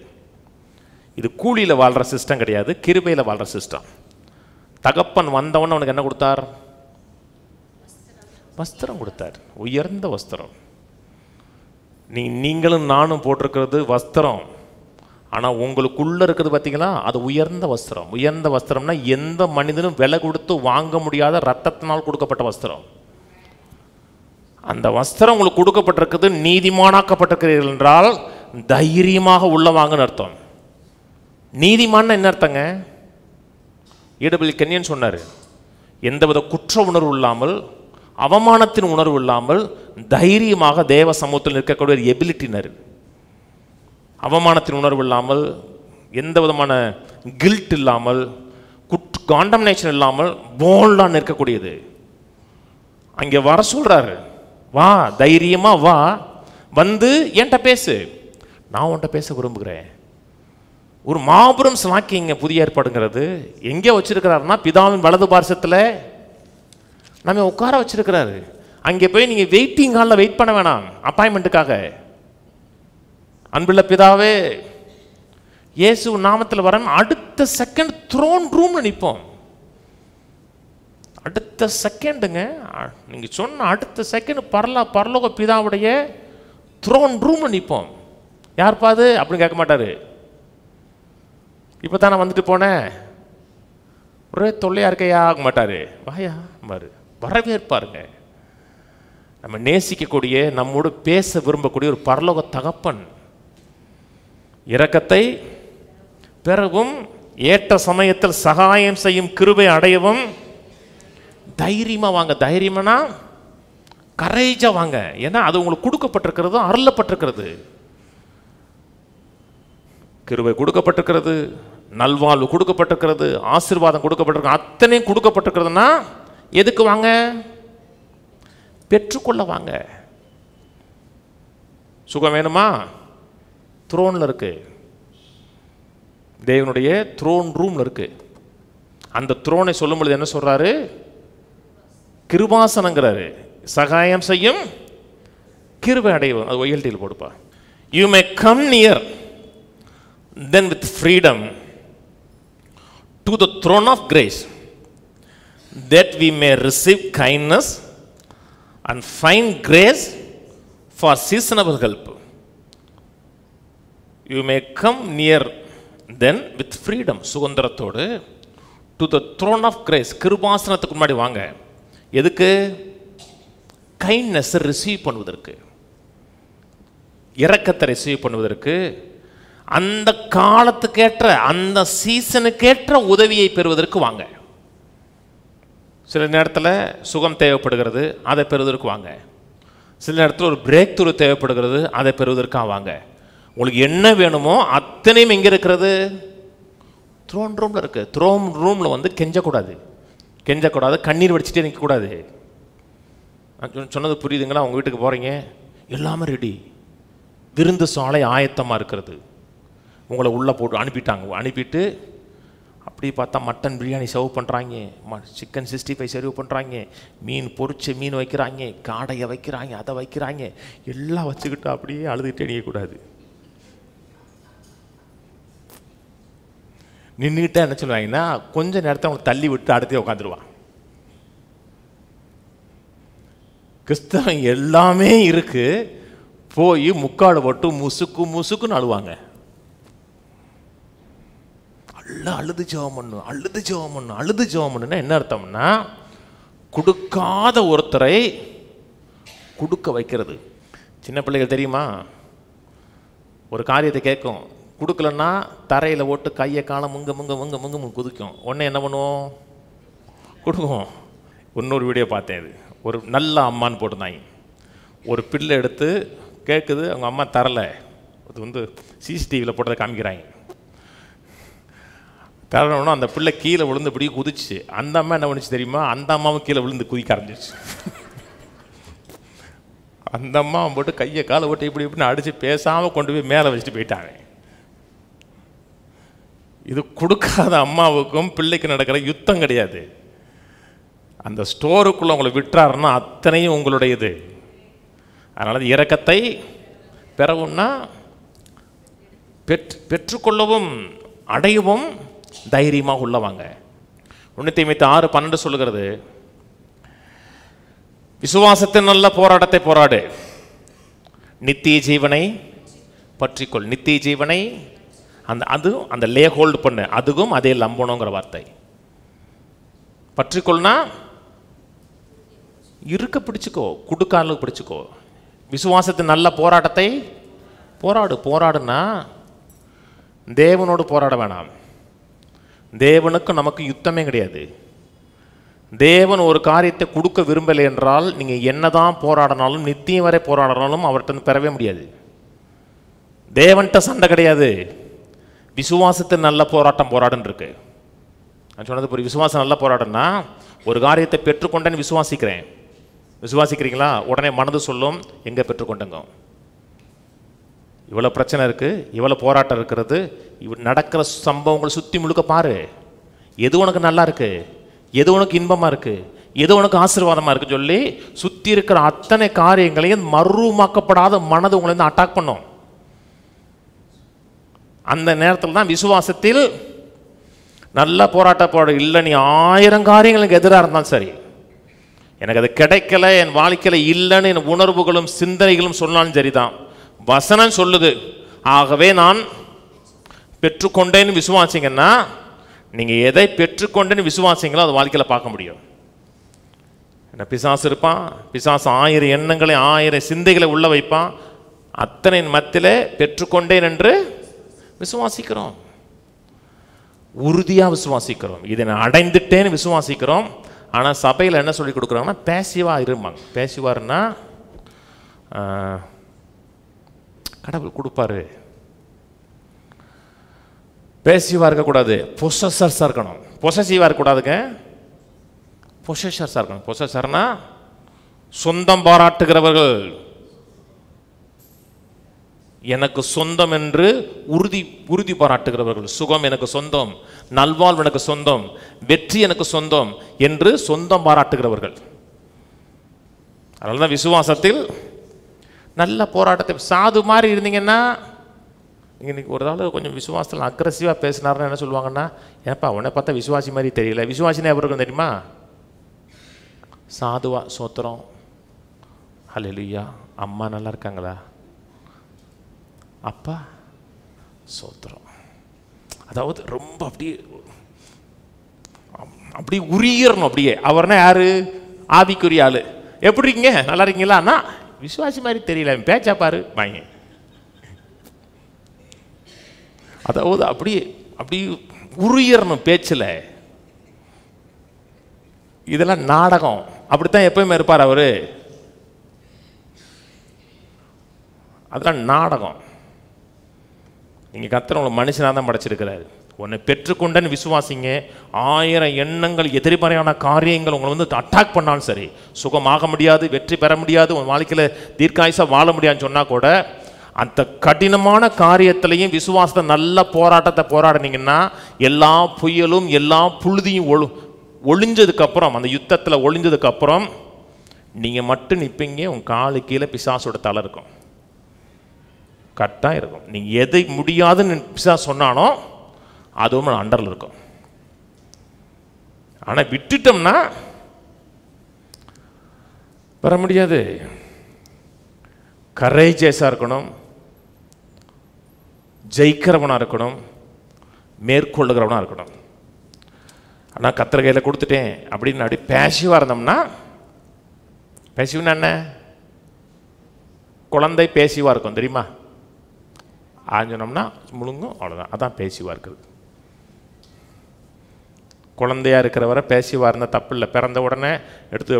இது கூலியில் வாழ்கிற சிஸ்டம் கிடையாது, கிருபையில் வாழ்கிற சிஸ்டம். தகப்பன் வந்தவன் அவனுக்கு என்ன கொடுத்தார்? வஸ்திரம் கொடுத்தார், உயர்ந்த வஸ்திரம். நீங்களும் நானும் போட்டிருக்கிறது வஸ்திரம். ஆனால் உங்களுக்குள்ள இருக்குது பார்த்தீங்களா, அது உயர்ந்த வஸ்திரம். உயர்ந்த வஸ்திரம்னா எந்த மனிதனும் விலை கொடுத்து வாங்க முடியாத ரத்தத்தினால் கொடுக்கப்பட்ட வஸ்திரம். அந்த வஸ்திரம் உங்களுக்கு கொடுக்கப்பட்டிருக்குது. நீதிமானாக்கப்பட்டிருக்கிறீர்கள் என்றால் தைரியமாக உள்ள வாங்கன்னு அர்த்தம். நீதிமான் என்ன அர்த்தங்க? ஈடபிள்யூ கென்யன் சொன்னார், எந்தவித குற்ற உணர்வு இல்லாமல், அவமானத்தின் உணர்வு இல்லாமல் தைரியமாக தேவ சமூகத்தில் நிற்கக்கூடிய ஒரு எபிலிட்டினர். அவமானத்தின் உணர்வு இல்லாமல், எந்த விதமான கில்ட் இல்லாமல், காண்டம்னேஷன் இல்லாமல் போல்டாக நிற்கக்கூடியது. அங்கே வர சொல்றாரு, வா தைரியமா வா, வந்து என்கிட்ட பேசு, நான் உன்கிட்ட பேச விரும்புகிறேன். ஒரு மாபெரும் ஸ்லாக்கிங்க புதிய ஏற்பாடுங்கிறது. எங்கே வச்சிருக்கிறாருன்னா பிதாவின் வலது பார்சத்தில் நம்ம உட்கார வச்சிருக்கிறாரு. அங்கே போய் நீங்கள் வெயிட்டிங் ஹாலில் வெயிட் பண்ண வேணாம் அப்பாயின்மெண்ட்டுக்காக. அன்புள்ள பிதாவே, இயேசு நாமத்தில் வர அடுத்த செகண்ட் த்ரோன் ரூம்ல நிற்போம். அடுத்த செகண்டுங்க, நீங்கள் சொன்ன அடுத்த செகண்ட் பரலோக பிதாவுடைய த்ரோன் ரூம்ல நிற்போம். யார்ப்பா அது அப்படின்னு கேட்க மாட்டாரு. இப்போ தான் நான் வந்துட்டு போனேன், ஒரே தொல்லையா இருக்கையா ஆக மாட்டாரு. வாயா பாரு, வரவேற்பாருங்க. நம்ம நேசிக்கக்கூடிய, நம்மோடு பேச விரும்பக்கூடிய ஒரு பரலோக தகப்பன். இரக்கத்தை பெறவும் ஏற்ற சமயத்தில் சகாயம் செய்யும் கிருபை அடையவும் தைரியமா வாங்க. தைரியம்னா கரேஜா வாங்க. ஏன்னா அது உங்களுக்கு கொடுக்கப்பட்டிருக்கிறது, அருளப்பட்டிருக்கிறது. கிருபை கொடுக்கப்பட்டிருக்கிறது, நல்வாழ்வு கொடுக்கப்பட்டிருக்கிறது, ஆசீர்வாதம் கொடுக்கப்பட்டிருக்கிறது, அத்தனையும் கொடுக்கப்பட்டிருக்கிறதுனா எதுக்கு வாங்க? பெற்றுக்கொள்ள வாங்க. சுகம் வேணுமா? த்ரோன்ல இருக்கு, தேவனுடைய த்ரோன் ரூம்ல இருக்கு. அந்த த்ரோனை சொல்லும் பொழுது என்ன சொல்றாரு? கிருபாசனங்கிறாரு. சகாயம் செய்யும் கிருபை அடைவோம். அது ஒயல்டியில் போடுப்பா. You may come near then with freedom to the throne of grace that we may receive kindness and find grace for seasonable help. You may come near then with freedom, சுதந்திரத்தோடு, to the throne of grace, கிருபாசனத்துக்கு முன்னாடி வாங்க. எதுக்கு? Kindness receive பண்ணுவதற்கு, இரக்கத்தை receive பண்ணுவதற்கு, அந்த காலத்துக்கேற்ற அந்த சீசனுக்கேற்ற உதவியை பெறுவதற்கு வாங்க. சில நேரத்தில் சுகம் தேவைப்படுகிறது, அதை பெறுவதற்கு வாங்க. சில நேரத்தில் ஒரு பிரேக் த்ரூ தேவைப்படுகிறது, அதை பெறுவதற்காக வாங்க. உங்களுக்கு என்ன வேணுமோ அத்தனையும் எங்கே இருக்கிறது? த்ரோன் ரூமில் இருக்குது. த்ரோன் ரூமில் வந்து கெஞ்சக்கூடாது, கண்ணீர் வடிச்சிட்டே நிற்கக்கூடாது. சொன்னது புரியுதுங்களா? உங்கள் வீட்டுக்கு போகிறீங்க, எல்லாமே ரெடி, விருந்து சாலை ஆயத்தமாக இருக்கிறது. உங்களை உள்ளே போட்டு அனுப்பிட்டு அப்படி பார்த்தா மட்டன் பிரியாணி சர்வ் பண்ணுறாங்க, சிக்கன் 65 சர்வ் பண்ணுறாங்க, மீன் பொரிச்ச மீன் வைக்கிறாங்க, காடையை வைக்கிறாங்க, அதை வைக்கிறாங்க, எல்லாம் வச்சுக்கிட்டு அப்படியே அழுதுகிட்டே நிற்கக்கூடாது. நின்றுக்கிட்டே என்ன சொல்லுவாங்கன்னா, கொஞ்சம் நேரத்தை அவங்க தள்ளி விட்டு அடுத்தே உட்காந்துருவான். கிறிஸ்தவன் எல்லாமே இருக்கு, போய் முக்காடு போட்டு முசுக்குன்னு அழுவாங்க. அழுது ஜெபம் பண்ணுன்னா என்ன அர்த்தம்னா, கொடுக்காத ஒருத்தரை கொடுக்க வைக்கிறது. சின்ன பிள்ளைகள் தெரியுமா, ஒரு காரியத்தை கேட்கும், கொடுக்கலன்னா தரையில் ஓட்டு கையை காலம் முங்க குதிக்கும். உடனே என்ன பண்ணுவோம்? கொடுக்குவோம். இன்னொரு வீடியோ பார்த்தேன், இது ஒரு நல்ல அம்மான்னு போட்டிருந்தாங்க. ஒரு பிள்ளை எடுத்து கேட்குது, அவங்க அம்மா தரலை. அது வந்து சிசிடிவியில் போட்டதை காமிக்கிறாங்க. தரணும்னா அந்த பிள்ளை கீழே விழுந்து இப்படி குதிச்சு, அந்த அம்மா என்ன பண்ணிச்சு தெரியுமா? அந்த அம்மாவும் கீழே விழுந்து குதிக்க ஆரம்பிச்சிச்சு. அந்த அம்மா போட்டு கையை காலை போட்டு இப்படின்னு அடித்து பேசாமல் கொண்டு போய் மேலே வச்சுட்டு போயிட்டாங்க. இது கொடுக்காத அம்மாவுக்கும் பிள்ளைக்கு நடக்கிற யுத்தம் கிடையாது. அந்த ஸ்டோருக்குள்ளே உங்களை விட்டுறாருன்னா அத்தனையும் உங்களுடையது. அதனால் இரக்கத்தை பெறவும்னா பெற்றுக்கொள்ளவும் அடையவும் தைரியமாக உள்ளவாங்க. 1 தீமோத்தேயு 6:12 சொல்லுகிறது, விசுவாசத்தின் நல்ல போராட்டத்தை போராடு, நித்திய ஜீவனை பற்றிக்கொள். நித்திய ஜீவனை அந்த லே ஹோல்டு பண்ணு, அதுவும் அதே லம்பணுங்கிற வார்த்தை. பற்றிக்கொள்னா இருக்க பிடிச்சிக்கோ, குடுக்காலுக்கு பிடிச்சிக்கோ. விசுவாசத்தின் நல்ல போராட்டத்தை போராடுனா தேவனோடு போராட வேணாம். தேவனுக்கு நமக்கு யுத்தமே கிடையாது. தேவன் ஒரு காரியத்தை கொடுக்க விரும்பலை என்றால் நீங்கள் என்னதான் போராடினாலும், நித்தியம் வரை போராடினாலும் அவர்கிட்ட பெறவே முடியாது. தேவன்கிட்ட சண்டை கிடையாது. விசுவாசத்தின் நல்ல போராட்டம் போராடுன்னு இருக்கு. நான் சொன்னது புரியும். விசுவாசம் நல்ல போராட்டம்னா, ஒரு காரியத்தை பெற்றுக்கொண்டேன்னு விசுவாசிக்கிறீங்களா? உடனே மனது சொல்லும், எங்கே பெற்றுக்கொண்டங்க, இவ்வளோ பிரச்சனை இருக்குது, இவ்வளோ போராட்டம் இருக்கிறது, நடக்கிற சம்பவங்களை சுற்றி முழுக்க பாரு. எது உனக்கு நல்லா இருக்குது, எது உனக்கு இன்பமாக இருக்குது, எது உனக்கு ஆசீர்வாதமாக இருக்குன்னு சொல்லி சுற்றி இருக்கிற அத்தனை காரியங்களையும் மறுமாக்கப்படாத மனது உங்களை வந்து அட்டாக் பண்ணும். அந்த நேரத்தில் தான் விசுவாசத்தில் நல்ல போராட்ட இல்லை. நீ 1000 காரியங்களுக்கு எதிராக இருந்தாலும் சரி, எனக்கு அது கிடைக்கல, என் வாழ்க்கையில் இல்லைன்னு என் உணர்வுகளும் சிந்தனைகளும் சொன்னாலும் சரிதான், வசனம் சொல்லுது, ஆகவே நான் பெற்றுக்கொண்டேன்னு விசுவாசிங்கன்னா, நீங்கள் எதை பெற்றுக்கொண்டேன்னு விசுவாசிங்களோ அது வாழ்க்கையில் பார்க்க முடியும். என்ன பிசாசு இருப்பான், பிசாசு 1000 எண்ணங்களை 1000 சிந்தைகளை உள்ள வைப்பான். அத்தனை மத்தியில் பெற்றுக்கொண்டேன் என்று விசுவாசிக்கிறோம், உறுதியாக விசுவாசிக்கிறோம், இதை நான் அடைந்துட்டேன்னு விசுவாசிக்கிறோம். ஆனால் சபையில் என்ன சொல்லி கொடுக்குறாங்கன்னா பேசிவாக இருப்பாங்க. பேசிவாருன்னா கடவுள் கொடுப்பாரு. பேசிவாக இருக்கக்கூடாது, பொசஸர்ஸாக இருக்கணும். பொசசிவாக இருக்கக்கூடாதுங்க, பொசஸர்ஸாக இருக்கணும். பொசஸர்னா சொந்தம் பாராட்டுகிறவர்கள், எனக்கு சொந்தம் என்று உறுதி பாராட்டுகிறவர்கள். சுகம் எனக்கு சொந்தம், நல்வாழ்வு எனக்கு சொந்தம், வெற்றி எனக்கு சொந்தம் என்று சொந்தம் பாராட்டுகிறவர்கள். அதனால தான் விசுவாசத்தில் நல்ல போராட்டத்தை. சாது மாதிரி இருந்தீங்கன்னா, இன்னைக்கு ஒரு நாள் கொஞ்சம் விசுவாசத்தில் அக்ரெசிவாக பேசினாருன்னா என்ன சொல்லுவாங்கன்னா, ஏப்பா உன்னை பார்த்தா விசுவாசி மாதிரி தெரியல. விசுவாசினே அவருக்கு தெரியுமா? சாதுவா சோத்திரம், ஹல்லேலூயா, அம்மா நல்லா இருக்காங்களா, அப்பா சோத்திரம். அதாவது ரொம்ப அப்படி உரியறணும். அப்படியே அவர்னா யாரு? ஆவிக்குரிய ஆளு. எப்படி இருக்கீங்க, நல்லா இருக்கீங்களா? அண்ணா விசுவாசி மாதிரி தெரியல, பேச்சா பாரு வாங்க. அதாவது அப்படி உரியறணும் பேச்சில். இதெல்லாம் நாடகம். அப்படித்தான் எப்பயுமே இருப்பார் அவரு. அதெல்லாம் நாடகம். நீங்கள் கர்த்தர் உங்களை மனுஷனாக தான் படைச்சிருக்கிறாரு. உன்னை பெற்றுக்கொண்டன்னு விசுவாசிங்க. 1000 எண்ணங்கள் எதிர்மறையான காரியங்கள் உங்களை வந்து அட்டாக் பண்ணாலும் சரி, சுகமாக முடியாது, வெற்றி பெற முடியாது, உன் வாழ்க்கையில் தீர்க்காயுசாக வாழ முடியாதுன்னு சொன்னால் கூட, அந்த கடினமான காரியத்திலையும் விசுவாசத்தை நல்ல போராட்டத்தை போராடினீங்கன்னா, எல்லா புயலும் எல்லா புழுதியும் ஒளிஞ்சதுக்கப்புறம், அந்த யுத்தத்தில் ஒளிஞ்சதுக்கப்புறம் நீங்கள் மட்டும் நிற்பீங்க. உங்கள் காலு கீழே பிசாசோட தலை இருக்கும், கட்டாக இருக்கும். நீங்கள் எதை முடியாதுன்னு பிசாசு சொன்னானோ அதுவும் அண்டரில் இருக்கும். ஆனால் விட்டுட்டோம்னா வர முடியாது. கரேஜஸாக இருக்கணும், ஜெயிக்கிறவனாக இருக்கணும், மேற்கொள்ளுகிறவனாக இருக்கணும். ஆனால் கர்த்தர் கையில் கொடுத்துட்டேன் அப்படின்னு அப்படி பேசிவாக இருந்தோம்னா, பேசிவா என்ன? குழந்தை பேசிவாக இருக்கும் தெரியுமா? ஆஞ்சனோம்னா முழுங்கும், அவ்வளோதான். அதான் பேசிவாக இருக்குது. குழந்தையாக இருக்கிறவரை பேசிவாக இருந்தால் தப்பு இல்லை. பிறந்த உடனே எடுத்து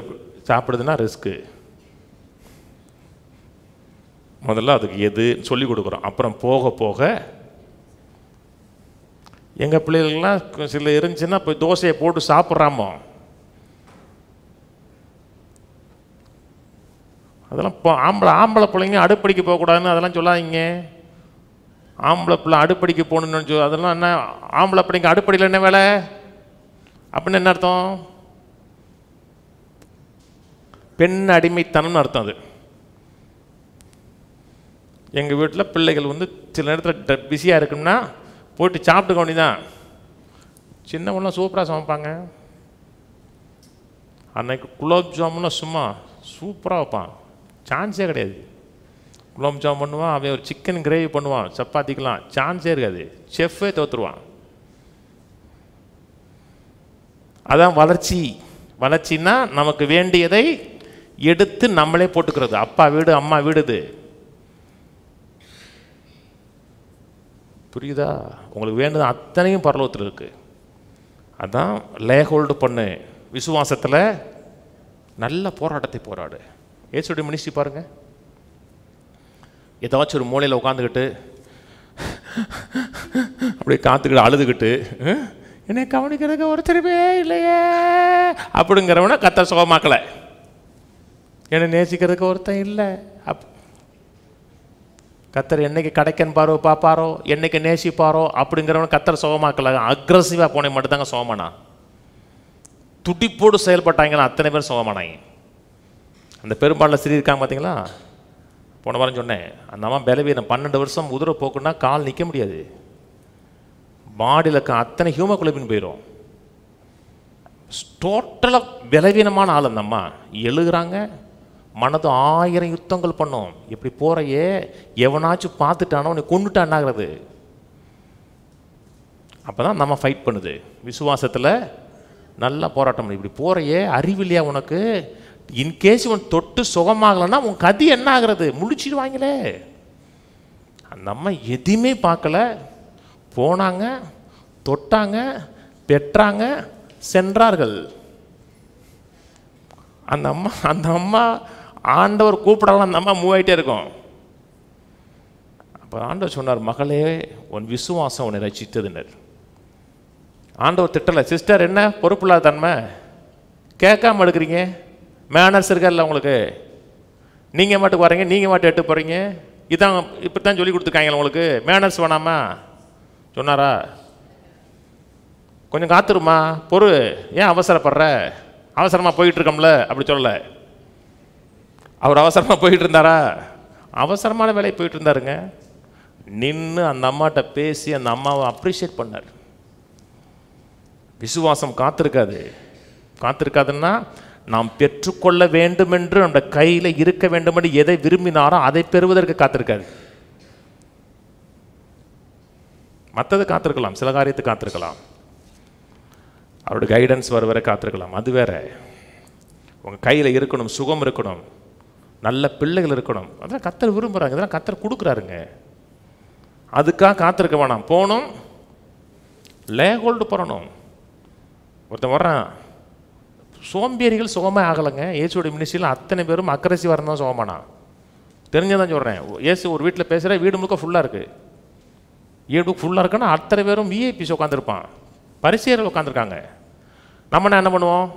சாப்பிடுதுன்னா ரிஸ்க்கு. முதல்ல அதுக்கு எது சொல்லி கொடுக்குறோம். அப்புறம் போக போக எங்கள் பிள்ளைகளுக்கெல்லாம் சில இருந்துச்சுன்னா போய் தோசையை போட்டு சாப்பிட்றாமோ, அதெல்லாம் ஆம்பளை பிள்ளைங்க அடுப்படிக்கு போகக்கூடாதுன்னு அதெல்லாம் சொல்லாதீங்க. ஆம்பளை பிள்ளை அடுப்படிக்கு போகணுன்னு அதெல்லாம் என்ன? ஆம்பளை பிள்ளைங்க அடுப்படியில் என்ன வேலை அப்படின்னு என்ன அர்த்தம்? பெண் அடிமைத்தனம்னு அர்த்தம். அது எங்கள் வீட்டில் பிள்ளைகள் வந்து சில நேரத்தில் பிஸியாக இருக்குன்னா போயிட்டு சாப்பிட்டுக்க வேண்டியதான். சின்னவெல்லாம் சூப்பராக சமைப்பாங்க. அன்னைக்கு குலோப் ஜாமுன்னா சும்மா சூப்பராக வைப்பான், சான்ஸே கிடையாது. குலோப் ஜாம் பண்ணுவான், அவன் ஒரு சிக்கன் கிரேவி பண்ணுவான், சப்பாத்திக்கலாம் சான்ஸே இருக்காது. செஃப்பே தோற்றுருவான். அதான் வளர்ச்சி. வளர்ச்சின்னா நமக்கு வேண்டியதை எடுத்து நம்மளே போட்டுக்கிறது. அப்பா வீடு அம்மா வீடுது. புரியுதா? உங்களுக்கு வேண்டியது அத்தனையும் பரலோகத்தில் இருக்கு. அதான் லே ஹோல்டு பண்ணு. விசுவாசத்தில் நல்ல போராட்டத்தை போராடு. ஏசுடைய மினிஸ்ட்ரி பாருங்க. ஏதாச்சும் ஒரு மூலையில் உட்காந்துக்கிட்டு அப்படியே காத்துக்கிட்டு அழுதுகிட்டு, என்னை கவனிக்கிறதுக்கு ஒருத்தருமே இல்லையே அப்படிங்கிறவன கர்த்தர் சுகமாக்கலை. என்னை நேசிக்கிறதுக்கு ஒருத்தன் இல்லை. கர்த்தர் என்னைக்கு கிடைக்கன்னு பார்ப்பாரோ, என்னைக்கு நேசிப்பாரோ அப்படிங்கிறவன கர்த்தர் சுகமாக்கலை. அக்ரஸிவாக போனே மட்டும்தாங்க சுகமானா. துடிப்போடு செயல்பட்டாங்கன்னா அத்தனை பேர் சுகமானாங்க. அந்த பெரும்பாலும் ஸ்திரீ இருக்காங்க பார்த்தீங்களா? போன வாரம் சொன்னேன், அந்த அம்மா பலவீனம் 12 வருஷம் உதிரை போக்குன்னா கால் நிற்க முடியாது. பாடியில் இருக்க அத்தனை ஹியூமோகுளோபின் போயிடும். டோட்டலாக பலவீனமான ஆள் அந்த அம்மா. எழுதுறாங்க, மனது 1000 யுத்தங்கள் பண்ணும். இப்படி போறையே எவனாச்சும் பார்த்துட்டானோ உன்னை கொண்டுட்டா என்னாகிறது? அப்போ தான் நம்ம ஃபைட் பண்ணுது. விசுவாசத்தில் நல்லா போராட்டம் பண்ணி, இப்படி போறையே அறிவில்லையா உனக்கு? இன்கேஸ் உன் தொட்டு சுகமாகலைன்னா உன் கதி என்ன ஆகிறது? முடிச்சிடுவாங்களே. அந்த அம்மா எதையுமே பார்க்கல. போனாங்க, தொட்டாங்க, பெற்றாங்க, சென்றார்கள். அந்த அம்மா ஆண்டவர் கூப்பிடலாம், அந்த அம்மா மூவ் ஆகிட்டே இருக்கும். அப்போ ஆண்டவர் சொன்னார், மகளே உன் விசுவாசம் உன்னை ரட்சித்ததுனர். ஆண்டவர் திட்டலை, சிஸ்டர் என்ன பொறுப்பில்லாத தன்மை, கேட்காம எடுக்கிறீங்க, மேனர்ஸ் இருக்கா உங்களுக்கு, நீங்கள் மாட்டுக்கு வரீங்க, நீங்கள் மாட்டு எட்டு போகிறீங்க, இதான் இப்படித்தான் சொல்லி கொடுத்துருக்காங்க உங்களுக்கு, மேனர்ஸ் வேணாமா சொன்னாரா? கொஞ்சம் காத்துருமா, பொறு, ஏன் அவசரப்படுற, அவசரமாக போயிட்டு இருக்கோம்ல அப்படி சொல்லலை. அவர் அவசரமாக போயிட்டு இருந்தாரா? அவசரமான வேலையை போயிட்டு இருந்தாருங்க. நின்று அந்த அம்மாட்ட பேசி அந்த அம்மாவை அப்ரிஷியேட் பண்ணார். விசுவாசம் காத்திருக்காதுன்னா நாம் பெற்றுக்கொள்ள வேண்டும் என்று நம்ம கையில் இருக்க வேண்டும் என்று எதை விரும்பினாரோ அதை பெறுவதற்கு காத்திருக்காது. மற்றது காத்திருக்கலாம், சில காரியத்துக்கு காத்திருக்கலாம், அவருடைய கைடன்ஸ் வர வரை காத்திருக்கலாம், அது வேற. உங்கள் கையில் இருக்கணும், சுகம் இருக்கணும், நல்ல பிள்ளைகள் இருக்கணும், அதெல்லாம் கர்த்தர் விரும்புகிறாங்க, இதெல்லாம் கர்த்தர் கொடுக்குறாருங்க. அதுக்காக காத்திருக்க வேணாம், போகணும், லேகோல்டு போடணும். ஒருத்தன் வர்றான், சோம்பேறிகள் சுகமே ஆகலைங்க. இயேசுடைய மினிஸ்ட்ரியில் அத்தனை பேரும் அக்ரெசிவாக இருந்தால் சுகமானா, தெரிஞ்சதான் சொல்கிறேன். இயேசு ஒரு வீட்டில் பேசுகிற, வீடு முழுக்க ஃபுல்லாக இருக்குது, வீடு ஃபுல்லாக இருக்குன்னா அத்தனை பேரும் விஐபிஸ் உட்காந்துருப்பான், பரிசேயர்கள் உட்காந்துருக்காங்க. நம்ம என்ன பண்ணுவோம்,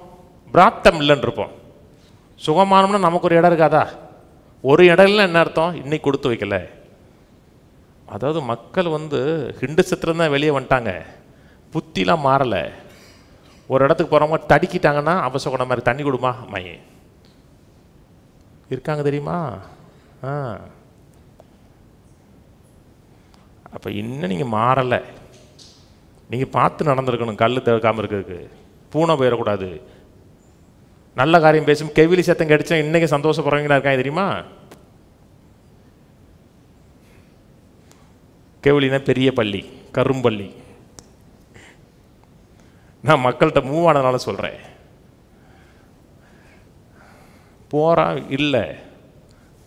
பிராத்தம் இல்லைன்னு இருப்போம். சுகமானோம்னா நமக்கு ஒரு இடம் இருக்காதா? ஒரு இடம்ல என்ன அர்த்தம், இன்னைக்கு கொடுத்து வைக்கல. அதாவது மக்கள் ஹிண்டுசத்துல தான் வெளியே வந்துட்டாங்க, புத்திலாம் மாறலை. ஒரு இடத்துக்கு போகிறவங்க தடுக்கிட்டாங்கன்னா அவசகுண மாதிரி தண்ணி கொடுமா மைய இருக்காங்க தெரியுமா? அப்போ இன்னும் நீங்கள் மாறலை, நீங்கள் பார்த்து நடந்துருக்கணும். கல் திறக்காமல் இருக்கிறதுக்கு, பூனை போயிடக்கூடாது. நல்ல காரியம் பேசும் கெவிலி சத்தம் கிடைச்சா இன்றைக்கி சந்தோஷப்படுறவங்களா இருக்காங்க தெரியுமா? கெவிலினா பெரிய பள்ளி, கரும்பள்ளி. நான் மக்கள்கிட்ட மூவ் ஆனதுனால சொல்கிறேன். போகிறான், இல்லை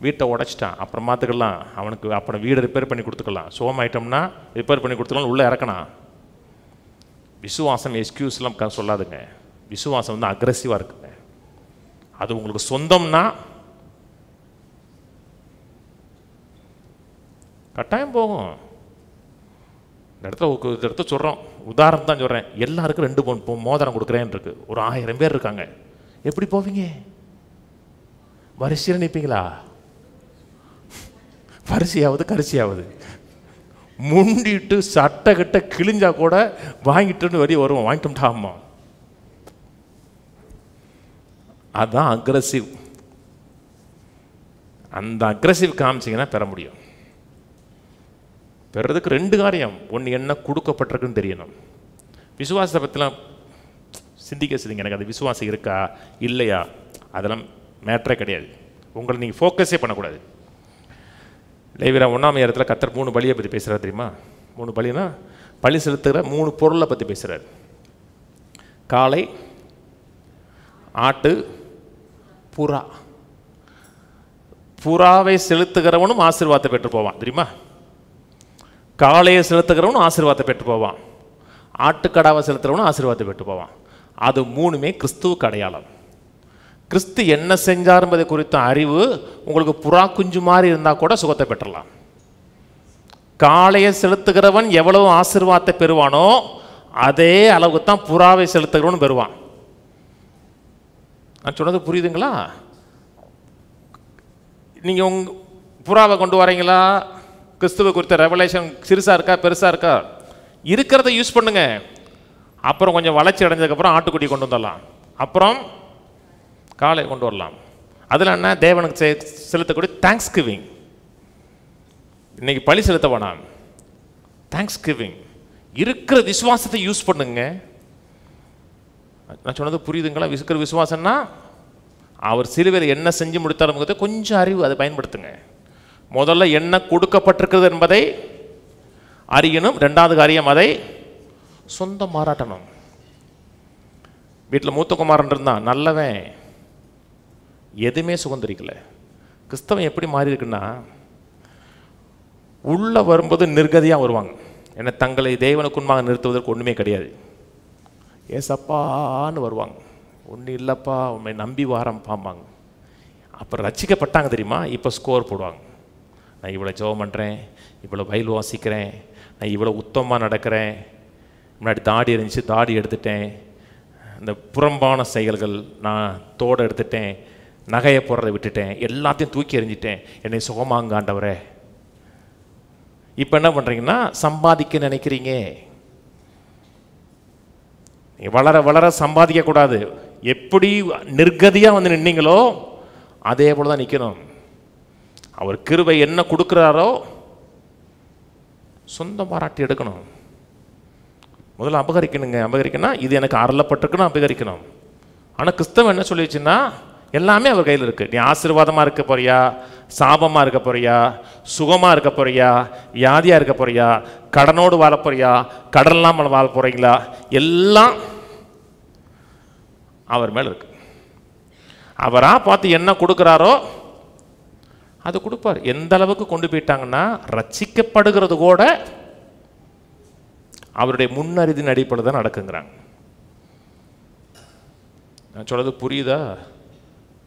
வீட்டை உடைச்சிட்டான், அப்புறம் பார்த்துக்கலாம், அவனுக்கு அப்புறம் வீடை ரிப்பேர் பண்ணி கொடுத்துக்கலாம், சோமாயிட்டோம்னா ரிப்பேர் பண்ணி கொடுத்துக்கலாம், உள்ளே இறக்கணும். விசுவாசம் எக்ஸ்கியூஸ்லாம் சொல்லாதுங்க. விசுவாசம் அக்ரெசிவாக இருக்குங்க. அது உங்களுக்கு சொந்தம்னா கட்டாயம் போகும். இந்த இடத்துல சொல்கிறோம், உதாரணம் தான் சொல்கிறேன். எல்லாருக்கும் 2 பவுன் மோதிரம் கொடுக்குறேன்னு இருக்கு. ஒரு 1000 பேர் இருக்காங்க. எப்படி போவீங்க? வரிசையில் நிற்பீங்களா? வரிசையாவது கரிசியாவது முண்டிட்டு சட்டை கிட்ட கிழிஞ்சா கூட வாங்கிட்டு வெளியே வருவோம். வாங்கிட்டோம்டா அம்மா. அதுதான் அக்ரெசிவ். அந்த அக்ரெசிவ் காமிச்சிங்கன்னா பெற முடியும். பெறதுக்கு 2 காரியம். ஒன்று, என்ன கொடுக்கப்பட்டிருக்குன்னு தெரியணும். விசுவாசத்தை பற்றிலாம் சிந்திங்க. எனக்கு அது விசுவாசம் இருக்கா இல்லையா அதெல்லாம் மேட்டரே கிடையாது. உங்களை நீங்கள் ஃபோக்கஸே பண்ணக்கூடாது. லேவியரா 1ஆம் அதிகாரத்தில் கர்த்தர் 3 பலியை பற்றி பேசுகிறார் தெரியுமா? 3 பலினா பலி செலுத்துகிற 3 பொருளை பற்றி பேசுகிறார். காளை, ஆட்டு, புறா. புறாவை செலுத்துகிறவனும் ஆசீர்வாதத்தை பெற்று போவான் தெரியுமா? காளையை செலுத்துகிறவனும் ஆசீர்வாதத்தை பெற்று போவான். ஆட்டுக்கடாவை செலுத்துகிறவனும் ஆசீர்வாதத்தை பெற்று போவான். அது 3மே கிறிஸ்துவுக்கு அடையாளம். கிறிஸ்து என்ன செஞ்சார் என்பதை குறித்த அறிவு உங்களுக்கு புறா குஞ்சு மாதிரி இருந்தால் கூட சுகத்தை பெற்றலாம். காளையை செலுத்துகிறவன் எவ்வளவு ஆசீர்வாதத்தை பெறுவானோ அதே அளவுக்கு தான் புறாவை செலுத்துகிறவன் பெறுவான். நான் சொன்னது புரியுதுங்களா? நீங்கள் புறாவை கொண்டு வரீங்களா? கிறிஸ்துவை குறித்த ரெவலேஷன் சிறுசாக இருக்கா பெருசாக இருக்கா? இருக்கிறத யூஸ் பண்ணுங்க. அப்புறம் கொஞ்சம் வளர்ச்சி அடைஞ்சதுக்கப்புறம் ஆட்டுக்குட்டி கொண்டு வந்துடலாம், அப்புறம் காளை கொண்டு வரலாம். அதில் என்ன, தேவனுக்கு செலுத்தக்கூடிய தேங்க்ஸ் கிவிங். இன்னைக்கு பலி செலுத்த வேணாம், தேங்க்ஸ் கிவிங். இருக்கிற விசுவாசத்தை யூஸ் பண்ணுங்க. நான் சொன்னது புரியுதுங்களா? இருக்கிற விசுவாசம்னா அவர் சிலுவையில் என்ன செஞ்சு முடித்தாருங்கிறத கொஞ்சம் அறிவு, அதை பயன்படுத்துங்க. முதல்ல என்ன கொடுக்கப்பட்டிருக்கிறது என்பதை அறியணும். 2வது காரியம், அதை சொந்தம் மாறாட்டணும். வீட்டில் மூத்த குமாரன் இருந்தான், நல்லவன், எதுவுமே சுதந்திரிக்கல. கிறிஸ்தவன் எப்படி மாறி இருக்குன்னா, உள்ள வரும்போது நிர்கதியாக வருவாங்க. ஏன்னா தங்களை தேவனுக்குன்பாக நிறுத்துவதற்கு ஒன்றுமே கிடையாது. ஏசப்பான்னு வருவாங்க. ஒன்றும் இல்லைப்பா உண்மை நம்பி வாரம் பாம்பாங்க. அப்புறம் ரட்சிக்கப்பட்டாங்க தெரியுமா, இப்போ ஸ்கோர் போடுவாங்க. நான் இவ்வளோ ஜெபம் பண்ணுறேன், இவ்வளோ பைபிள் வாசிக்கிறேன், நான் இவ்வளோ உத்தமமாக நடக்கிறேன், முன்னாடி தாடி இருந்துச்சு தாடி எடுத்துட்டேன், இந்த புறம்பான செயல்கள் நான் தோடு எடுத்துட்டேன், நகையை போடுறதை விட்டுட்டேன், எல்லாத்தையும் தூக்கி எறிஞ்சிட்டேன், என்னை சுகமாங்க ஆண்டவரே. இப்போ என்ன பண்ணுறீங்கன்னா சம்பாதிக்க நினைக்கிறீங்க. வளர வளர சம்பாதிக்கக்கூடாது. எப்படி நிர்கதியாக வந்து நின்னீங்களோ அதே போல தான் நிற்கணும். அவர் கிருபை என்ன கொடுக்குறாரோ சொந்த பாராட்டி எடுக்கணும். முதல்ல அபகரிக்கணுங்க. அபகரிக்கணும், இது எனக்கு அருளப்பட்டிருக்குன்னு அபகரிக்கணும். ஆனால் கிறிஸ்தவம் என்ன சொல்லிடுச்சுன்னா எல்லாமே அவர் கையில் இருக்குது. நீ ஆசீர்வாதமாக இருக்க போறியா, சாபமாக இருக்க போறியா, சுகமாக இருக்க போறியா, வியாதியாக இருக்க போறியா, கடனோடு வாழ போறியா, கடன் இல்லாமல் வாழ போறீங்களா, எல்லாம் அவர் மேலே இருக்கு. அவராக பார்த்து என்ன கொடுக்குறாரோ அது கொடுப்பார். எந்த அளவுக்கு கொண்டு போயிட்டாங்கன்னா ரட்சிக்கப்படுகிறது கூட அவருடைய முன்னறிதின் அடிப்படையில் தான் நடக்குங்கிறாங்க. நான் சொல்றது புரியுதா?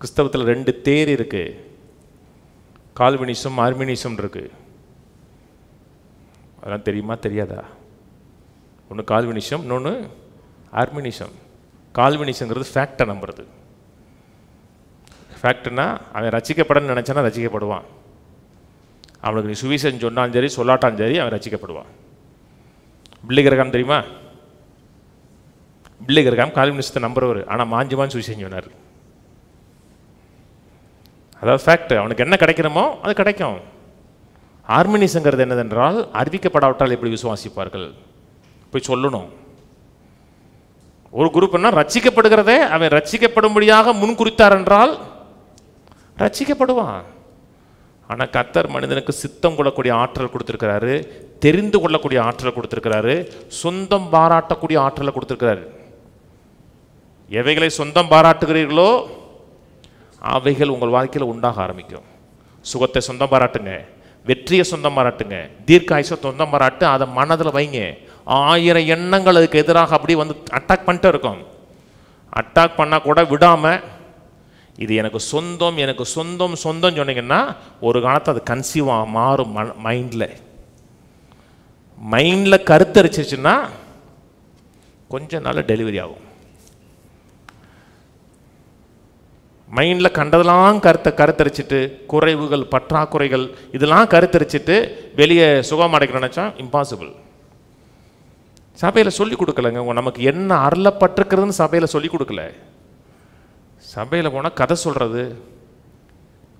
கிறிஸ்தவத்தில் 2 தேர் இருக்கு, கால்வினிசம் ஆர்மினிசம் இருக்கு. அதெல்லாம் தெரியுமா தெரியாதா? ஒன்று கால்வினிசம், இன்னொன்று ஆர்மினிசம். கால்வினிசங்கிறது ஃபேக்டை நம்புறது. ஃபேக்ட்னா அவன் ரசிக்கப்படன்னு நினச்சானா ரசிக்கப்படுவான். அவனுக்கு நீ சுவிசேஷம் சொன்னாலும் சரி சொல்லாட்டாலும் சரி அவன் ரசிக்கப்படுவான். பில்லிகிரகாம் தெரியுமா? பில்லிகிரகாம் கால்வினிசத்தை நம்புறவர், ஆனால் மாஞ்சிமான் சுவிசேஷம் சொன்னார். அதாவது ஃபேக்ட், அவனுக்கு என்ன கிடைக்கணுமோ அது கிடைக்கும். ஆர்மினிசங்கிறது என்னதென்றால் அறிவிக்கப்படாவிட்டால் எப்படி விசுவாசிப்பார்கள், போய் சொல்லணும். ஒரு குரூப்னா ரட்சிக்கப்படுகிறதே அவன் ரட்சிக்கப்படும்படியாக முன் குறித்தார் என்றால் ரட்சிக்கப்படுவான். ஆனால் கர்த்தர் மனிதனுக்கு சித்தம் கொள்ளக்கூடிய ஆற்றல் கொடுத்துருக்கிறாரு, தெரிந்து கொள்ளக்கூடிய ஆற்றல் கொடுத்துருக்கிறாரு, சொந்தம் பாராட்டக்கூடிய ஆற்றலை கொடுத்துருக்கிறாரு. எவைகளை சொந்தம் பாராட்டுகிறீர்களோ அவைகள் உங்கள் வாழ்க்கையில் உண்டாக ஆரம்பிக்கும். சுகத்தை சொந்தம் பாராட்டுங்க, வெற்றியை சொந்தம் பாராட்டுங்க, தீர்க்காயுசை சொந்தம் பாராட்டு, அதை மனதில் வைங்க. 1000 எண்ணங்கள் அதுக்கு எதிராக அப்படி வந்து அட்டாக் பண்ணிட்டு இருக்கும். அட்டாக் பண்ணால் கூட விடாமல் இது எனக்கு சொந்தம் எனக்கு சொந்தம் சொந்தம் சொன்னீங்கன்னா ஒரு காலத்தை அது கன்சீவாக மாறும். மைண்டில் கருத்தரிச்சிச்சுன்னா கொஞ்ச நாள் டெலிவரி ஆகும். மைண்டில் கண்டதெல்லாம் கருத்தரிச்சிட்டு குறைவுகள் பற்றாக்குறைகள் இதெல்லாம் கருத்தரிச்சிட்டு வெளியே சுகம் அடைக்க நினச்சா இம்பாசிபிள். சபையில் சொல்லிக் கொடுக்கலங்க. நமக்கு என்ன அருளப்பட்டிருக்கிறதுன்னு சபையில் சொல்லிக் கொடுக்கல. சபையில் போனால் கதை சொல்கிறது.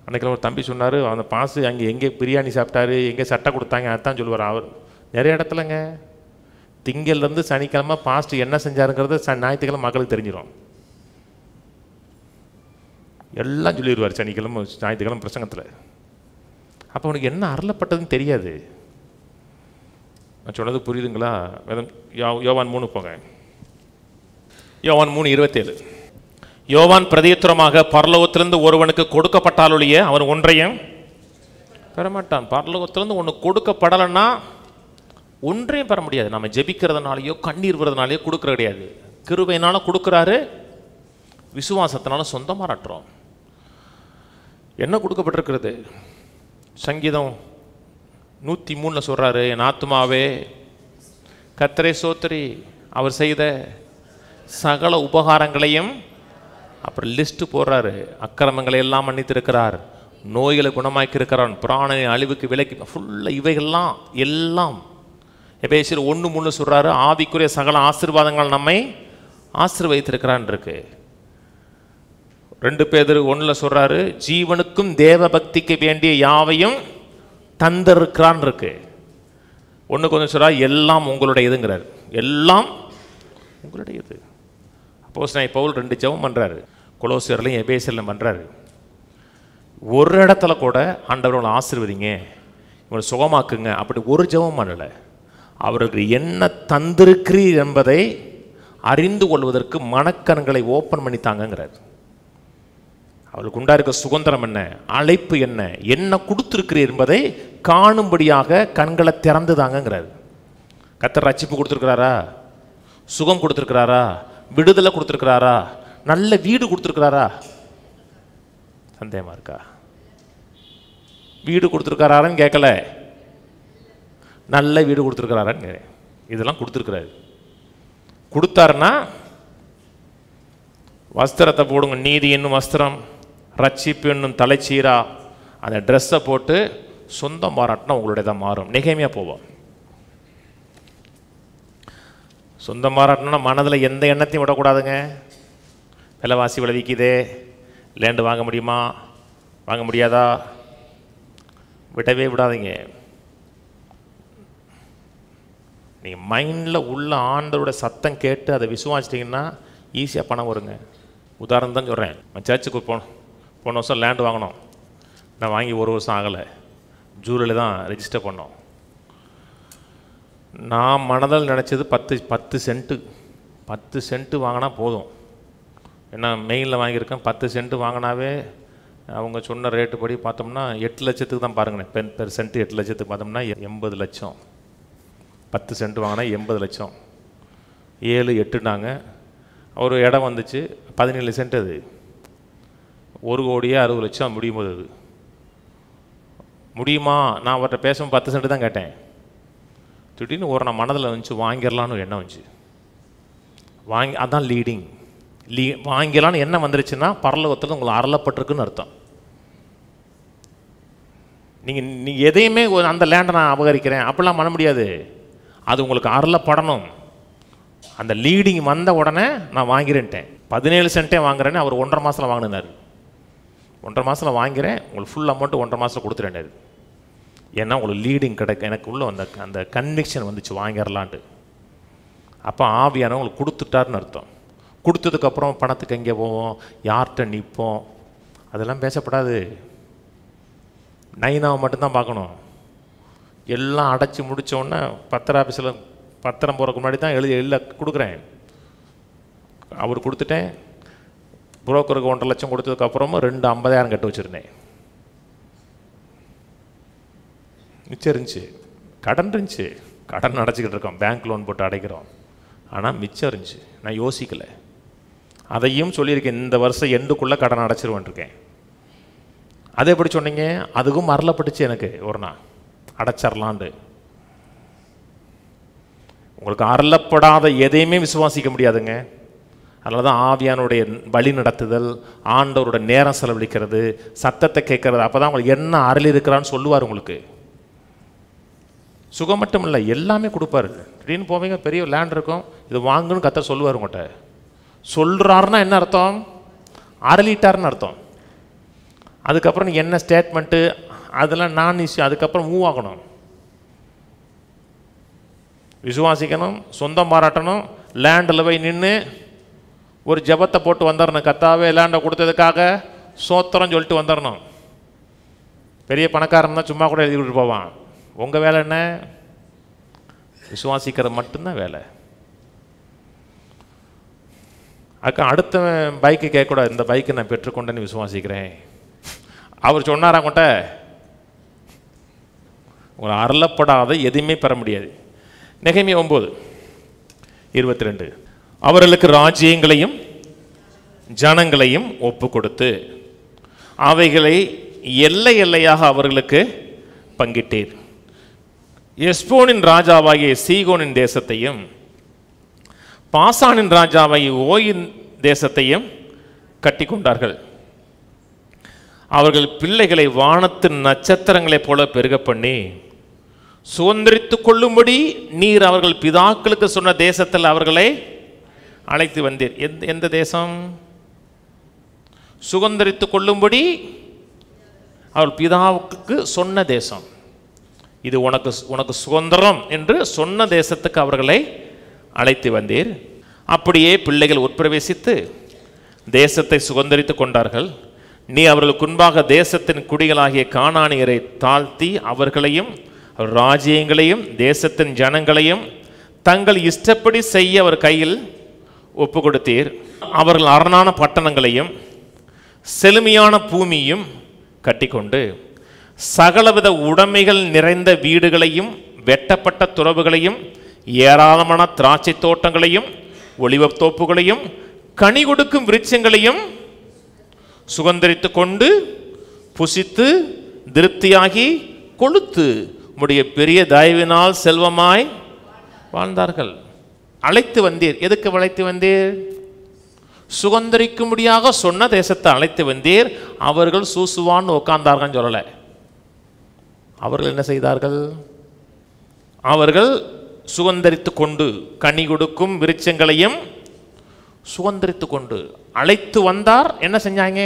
அன்றைக்கி ஒரு தம்பி சொன்னார், அந்த பாசு அங்கே எங்கே பிரியாணி சாப்பிட்டாரு, எங்கே சட்டை கொடுத்தாங்க, அதுதான் சொல்லுவார். அவர் நிறைய இடத்துலங்க திங்கள்லேருந்து சனிக்கிழமை பாஸ்ட் என்ன செஞ்சாருங்கிறது ஞாயிற்றுக்கிழமை மக்களுக்கு தெரிஞ்சிடும். எல்லாம் சொல்லிடுவார் சனிக்கிழமை ஞாயிற்றுக்கிழமை பிரசங்கத்தில். அப்போ அவனுக்கு என்ன அருளப்பட்டதுன்னு தெரியாது. நான் சொன்னது புரியுதுங்களா? யோவான் 3 போங்க. யோவான் 3:27. யோவான் பிரதியுத்தரமாக பரலோகத்திலிருந்து ஒருவனுக்கு கொடுக்கப்பட்டாலொழிய அவன் ஒன்றையும் பெறமாட்டான். பரலோகத்திலிருந்து ஒன்று கொடுக்கப்படலைன்னா ஒன்றையும் பெற முடியாது. நம்ம ஜெபிக்கிறதுனாலையோ கண்ணீர் விடுறதுனாலையோ கொடுக்குற கிடையாது. கிருபையினால கொடுக்குறாரு, விசுவாசத்தினால சொந்தம் மாறாட்டுறோம். என்ன கொடுக்கப்பட்டிருக்கிறது? சங்கீதம் 103 சொல்றாரு, என் ஆத்துமாவே கர்த்தரை சோத்திரி, அவர் செய்த சகல உபகாரங்களையும். அப்புறம் லிஸ்ட் போடுறாரு, அக்கிரமங்களை எல்லாம் மன்னித்திருக்கிறார், நோய்களை குணமாக்கி இருக்கிறான், பிராணனை அழிவுக்கு விலக்கி, ஃபுல்லாக இவைகள்லாம் எல்லாம். எபேசியர் 1:3 சொல்றாரு, ஆவிக்குரிய சகல ஆசீர்வாதங்கள் நம்மை ஆசீர்வதித்திருக்கிறான் இருக்கு. 2 பேதுரு 1 சொல்றாரு, ஜீவனுக்கும் தேவ பக்திக்கு வேண்டிய யாவையும் தந்திருக்கிறான் இருக்கு. 1 சொல்றாரு, எல்லாம் உங்களுடையதுங்கிறார். எல்லாம் உங்களுடையது. அப்போஸ்தலனாகிய பவுல் 2 ஜெபம் பண்றாரு, கொலோசியர்லையும் எபேசியர்லையும் பண்றாரு. ஒரு இடத்துல கூட ஆண்டவர்களை ஆசீர்வதிங்க, இவங்களை சுகமாக்குங்க அப்படி ஒரு ஜெபம் பண்ணலை. அவருக்கு என்ன தந்திருக்கிறீர் என்பதை அறிந்து கொள்வதற்கு மனக்கண்களை ஓப்பன் பண்ணி தாங்கிறார். அவளுக்கு உண்டாயிருக்க சுதந்திரம் என்ன, அழைப்பு என்ன, என்ன கொடுத்துருக்கிறீர் என்பதை காணும்படியாக கண்களை திறந்து தாங்கிறார். கர்த்தர் ரட்சிப்பு கொடுத்துருக்கிறாரா, சுகம் கொடுத்துருக்கிறாரா, விடுதலை கொடுத்துருக்கிறாரா, நல்ல வீடு கொடுத்துருக்கிறாரா? சந்தேகமா இருக்கா? வீடு கொடுத்துருக்காரான்னு கேட்கல, நல்ல வீடு கொடுத்துருக்கிறாரான்னு. இதெல்லாம் கொடுத்துருக்கிறாரு. கொடுத்தாருன்னா வஸ்திரத்தை போடுங்க, நீதி என்னும் வஸ்திரம், ரட்சிப்பு என்னும் தலைச்சீரா, அந்த ட்ரெஸ்ஸை போட்டு சொந்தம் பாராட்டினா உங்களுடைய தான் மாறும். நெகேமியா போவோம். சொந்தம் பாராட்டினா மனதில் எந்த எண்ணத்தையும் விடக்கூடாதுங்க. விலைவாசி விளைவிக்குதே, லேண்டு வாங்க முடியுமா, வாங்க முடியாதா, விடவே விடாதீங்க. நீங்கள் மைண்டில் உள்ள ஆண்டவரோட சத்தம் கேட்டு அதை விசுவாசிட்டிங்கன்னா ஈஸியாக பணம் வருங்க. உதாரணம் தான் சொல்கிறேன். நான் சர்ச்சுக்கு போன வருஷம் லேண்டு வாங்கினோம். நான் வாங்கி 1 வருஷம் ஆகலை, ஜூலையில் தான் ரெஜிஸ்டர் பண்ணோம். நான் மனதில் நினச்சது 10 சென்ட்டு வாங்கினா போதும். ஏன்னா மெயினில் வாங்கியிருக்கேன். 10 சென்ட்டு வாங்கினாவே அவங்க சொன்ன ரேட்டு படி பார்த்தோம்னா 8 லட்சத்துக்கு தான் பாருங்களேன். பெர் சென்ட்டு 8 லட்சத்துக்கு பார்த்தோம்னா 80 லட்சம். 10 சென்ட் வாங்கினா 80 லட்சம். 7-8னாங்க. ஒரு இடம் வந்துச்சு 17 சென்ட். அது 1,60,00,000 முடியும் போது அது முடியுமா? நான் அவர்கிட்ட பேசும் 10 சென்ட் தான் கேட்டேன். திடீர்னு நான் மனதில் வந்துச்சு வாங்கிடலான்னு எண்ணம் வந்துச்சு. அதான் லீடிங். வாங்கிடலான்னு எண்ணம் வந்துருச்சுன்னா பரலோகத்தில் உங்களுக்கு அருளப்பட்டிருக்குன்னு அர்த்தம். நீங்கள் எதையுமே அந்த லேண்டை நான் அபகரிக்கிறேன் அப்படிலாம் பண்ண முடியாது. அது உங்களுக்கு அருளப்படணும். அந்த லீடிங் வந்த உடனே நான் வாங்கிறேன்ட்டேன். 17 சென்ட்டே வாங்குறேன்னு அவர் 1.5 மாதத்தில் வாங்கினார். 1.5 மாதத்தில் வாங்கிறேன், உங்களுக்கு ஃபுல் அமௌண்ட்டு 1.5 மாதத்தில் கொடுத்துட்டேன். ஏன்னா உங்களுக்கு லீடிங் கிடைக்க எனக்கு உள்ள அந்த கன்விக்ஷன் வந்துச்சு வாங்கிடலான்ட்டு. அப்போ ஆவியான உங்களுக்கு கொடுத்துட்டாருன்னு அர்த்தம். கொடுத்ததுக்கப்புறம் பணத்துக்கு எங்கே போவோம், யார்கிட்ட நிற்போம், அதெல்லாம் பேசப்படாது. நைனாவை மட்டும்தான் பார்க்கணும். எல்லாம் அடைச்சி முடித்தோடனே பத்திர ஆஃபீஸில் பத்திரம் போகிறதுக்கு முன்னாடி தான் எழுத கொடுக்குறேன். அவர் கொடுத்துட்டேன். புரோக்கருக்கு 1.5 லட்சம் கொடுத்ததுக்கப்புறமும் 50,000 கட்டு வச்சுருந்தேன். மிச்சம் இருந்துச்சு. கடன் இருந்துச்சு, கடன் அடைச்சிக்கிட்டு இருக்கோம், பேங்க் லோன் போட்டு அடைக்கிறோம். ஆனால் மிச்சம் இருந்துச்சு. நான் யோசிக்கலை. அதையும் சொல்லியிருக்கேன், இந்த வருஷம் எண்டுக்குள்ளே கடன் அடைச்சிருவேன்ருக்கேன். அதை எப்படி சொன்னீங்க? அதுக்கும் மறலப்பட்டுச்சு எனக்கு. ஒரு நாள் அடைச்சிடலான்ட்டு. உங்களுக்கு அருளப்படாத எதையுமே விசுவாசிக்க முடியாதுங்க. அதனால தான் ஆவியானுடைய வழி நடத்துதல், ஆண்டவரோட நேரம் செலவழிக்கிறது, சத்தத்தை கேட்கறது. அப்போ தான் உங்களுக்கு என்ன அருள் இருக்கிறான்னு சொல்லுவார். உங்களுக்கு சுகம் மட்டும் இல்லை, எல்லாமே கொடுப்பாரு. திடீர்னு போவீங்க, பெரிய லேண்ட் இருக்கும், இது வாங்குன்னு கர்த்தர் சொல்லுவார். உங்கள்கிட்ட சொல்கிறாருன்னா என்ன அர்த்தம்? அருளிட்டாருன்னு அர்த்தம். அதுக்கப்புறம் நீங்கள் என்ன ஸ்டேட்மெண்ட்டு அதெல்லாம் நான் இஷ்யூ. அதுக்கப்புறம் மூவ் ஆகணும், விசுவாசிக்கணும், சொந்தம் பாராட்டணும். லேண்டில் போய் நின்று ஒரு ஜபத்தை போட்டு வந்துடணும். கர்த்தாவே லேண்டை கொடுத்ததுக்காக சோத்திரம் சொல்லிட்டு வந்துடணும். பெரிய பணக்காரன் தான் சும்மா கூட எழுதி விட்டு போவான். உங்கள் வேலை என்ன? விசுவாசிக்கிறது மட்டும்தான் வேலை. அடுத்த பைக்கு கேட்கக்கூடாது, இந்த பைக்கை நான் பெற்றுக்கொண்டேன்னு விசுவாசிக்கிறேன். அவர் சொன்னாராங்கட்ட உங்களை அருளப்படாத எதையுமே பெற முடியாது. நெகேமியா 9:22 அவர்களுக்கு ராஜ்யங்களையும் ஜனங்களையும் ஒப்பு கொடுத்து அவைகளை எல்லை எல்லையாக அவர்களுக்கு பங்கிட்டீர். எஸ்போனின் ராஜாவாகிய சீகோனின் தேசத்தையும் பாசானின் ராஜாவாகிய ஓயின் தேசத்தையும் கட்டி கொண்டார்கள். அவர்கள் பிள்ளைகளை வானத்தின் நட்சத்திரங்களைப் போல பெருக பண்ணி சுதந்திரித்து கொள்ளும்படி நீர் அவர்கள் பிதாக்களுக்கு சொன்ன தேசத்தில் அவர்களை அழைத்து வந்தீர். எந்த தேசம்? சுதந்திரித்து கொள்ளும்படி அவர்கள் பிதாவுக்கு சொன்ன தேசம். இது உனக்கு சுதந்திரம் என்று சொன்ன தேசத்துக்கு அவர்களை அழைத்து வந்தீர். அப்படியே பிள்ளைகள் உட்பிரவேசித்து தேசத்தை சுதந்திரித்து கொண்டார்கள். நீ அவர்களுக்கு முன்பாக தேசத்தின் குடிகளாகிய கானானியரை தாழ்த்தி அவர்களையும் ராஜ்யங்களையும் தேசத்தின் ஜனங்களையும் தங்கள் இஷ்டப்படி செய்ய அவர் கையில் ஒப்பு கொடுத்தீர். அவர்கள் அரணான பட்டணங்களையும் செழுமையான பூமியும் கட்டிக்கொண்டு சகலவித உடைமைகள் நிறைந்த வீடுகளையும் வெட்டப்பட்ட துறவுகளையும் ஏராளமான திராட்சை தோட்டங்களையும் ஒலிவத்தோப்புகளையும் கனி கொடுக்கும் விருட்சங்களையும் சுகந்தரித்து கொண்டு புசித்து திருப்தியாகி கொழுத்து உம்முடைய பெரிய தயவினால் செல்வமாய் வாழ்ந்தார்கள். அழைத்து வந்தீர். எதுக்கு அழைத்து வந்தீர்? சுகந்தரிக்கும்படியாக சொன்ன தேசத்தை அழைத்து வந்தீர். அவர்கள் சூசுவான்னு உட்கார்ந்தார்கள் சொல்லலை. அவர்கள் என்ன செய்தார்கள்? அவர்கள் சுகந்தரித்து கொண்டு கனி கொடுக்கும் விருட்சங்களையும் சுகந்தரித்து கொண்டு அழைத்து வந்தார். என்ன செஞ்சாங்க?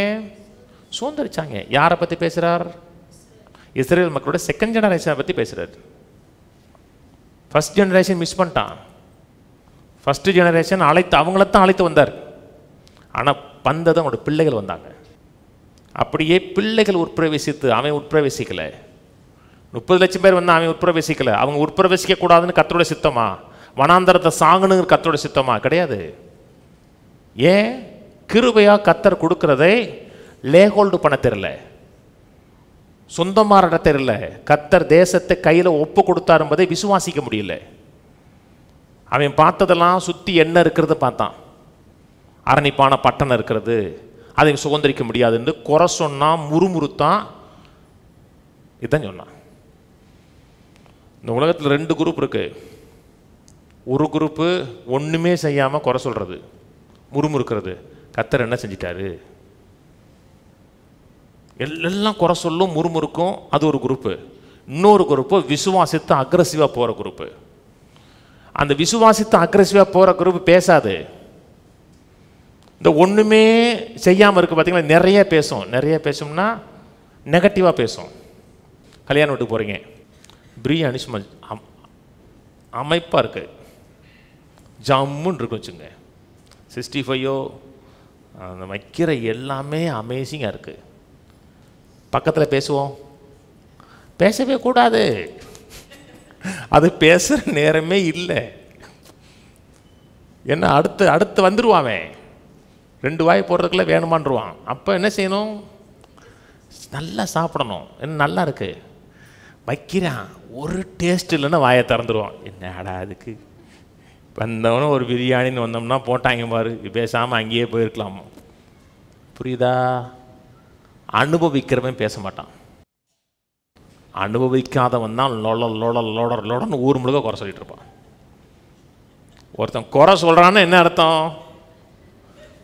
சுகந்தரிச்சாங்க. யாரை பற்றி பேசுகிறார்? இஸ்ரேல் மக்களோட செகண்ட் ஜெனரேஷனை பற்றி பேசுகிறார். ஃபர்ஸ்ட் ஜெனரேஷன் மிஸ் பண்ணிட்டான். ஃபர்ஸ்ட் ஜெனரேஷன் அழைத்து அவங்களத்தான் அழைத்து வந்தார். ஆனால் வந்தது அவங்களோட பிள்ளைகள் வந்தாங்க. அப்படியே பிள்ளைகள் உட்பிரவேசித்து அவன் உட்பிரவேசிக்கலை. 30 லட்சம் பேர் வந்து அவன் உட்பிரவேசிக்கலை. அவங்க உட்பிரவேசிக்க கூடாதுன்னு கர்த்தரோட சித்தமா? வனாந்தரத்தை சாகணுங்கிற கர்த்தரோட சித்தமா? கிடையாது. ஏன்? கிருபையா கர்த்தர் கொடுக்கிறதை லேஹோல்டு பண்ண தெரியல, சொந்தமாக தெரியல. கர்த்தர் தேசத்தை கையில் ஒப்பு கொடுத்தார் என்பதை விசுவாசிக்க முடியல. அவன் பார்த்ததெல்லாம் சுற்றி என்ன இருக்கிறது பார்த்தான். அரணிப்பான பட்டணம் இருக்கிறது, அதை சுதந்திரிக்க முடியாதுன்னு குறை சொன்னான், முறுமுறுத்தான். இதுதான் சொன்னான். இந்த உலகத்தில் 2 குரூப் இருக்கு. ஒரு குரூப்பு ஒன்றுமே செய்யாமல் குறை சொல்கிறது, முறுமுறுக்கிறது. கர்த்தர் என்ன செஞ்சிட்டாரு? எல்லாம் குறை சொல்லும், முறுமுறுக்கும். அது ஒரு குரூப்பு. இன்னொரு குரூப்பு விசுவாசித்து அக்ரெசிவாக போகிற குரூப்பு. அந்த விசுவாசித்து அக்ரெசிவாக போகிற குரூப் பேசாது. இந்த ஒன்றுமே செய்யாமல் இருக்குது பார்த்தீங்களா, நிறைய பேசும். நிறைய பேசும்னா நெகட்டிவாக பேசும். கல்யாணம் வீட்டுக்கு போகிறீங்க, பிரியாணி சும்மா அமைப்பாக இருக்கு, ஜம்முன்னு இருக்கு வச்சுங்க. 65 அந்த வைக்கிற எல்லாமே அமேசிங்காக இருக்குது. பக்கத்தில் பேசுவோம்? பேசவே கூடாது. அது பேசுகிற நேரமே இல்லை. என்ன அடுத்து அடுத்து வந்துடுவான். 2 வாய் போடுறதுக்குள்ள வேணுமான்ருவான். அப்போ என்ன செய்யணும்? நல்லா சாப்பிடணும். என்ன நல்லா இருக்கு வைக்கிறான், ஒரு டேஸ்ட் இல்லைன்னா வாயை திறந்துடுவான். என்னடா அதுக்கு வந்தவனும் ஒரு பிரியாணின்னு வந்தோம்னா போட்டாங்க பாரு, பேசாமல் அங்கேயே போயிருக்கலாமா? புரியுதா? அனுபவிக்கிறவன் பேச மாட்டான். அனுபவிக்காதவன் தான் லோடன்னு ஊர் முழுக்க குறை சொல்லிட்டு இருப்பான். ஒருத்தன் குறை சொல்கிறான்னு என்ன அர்த்தம்?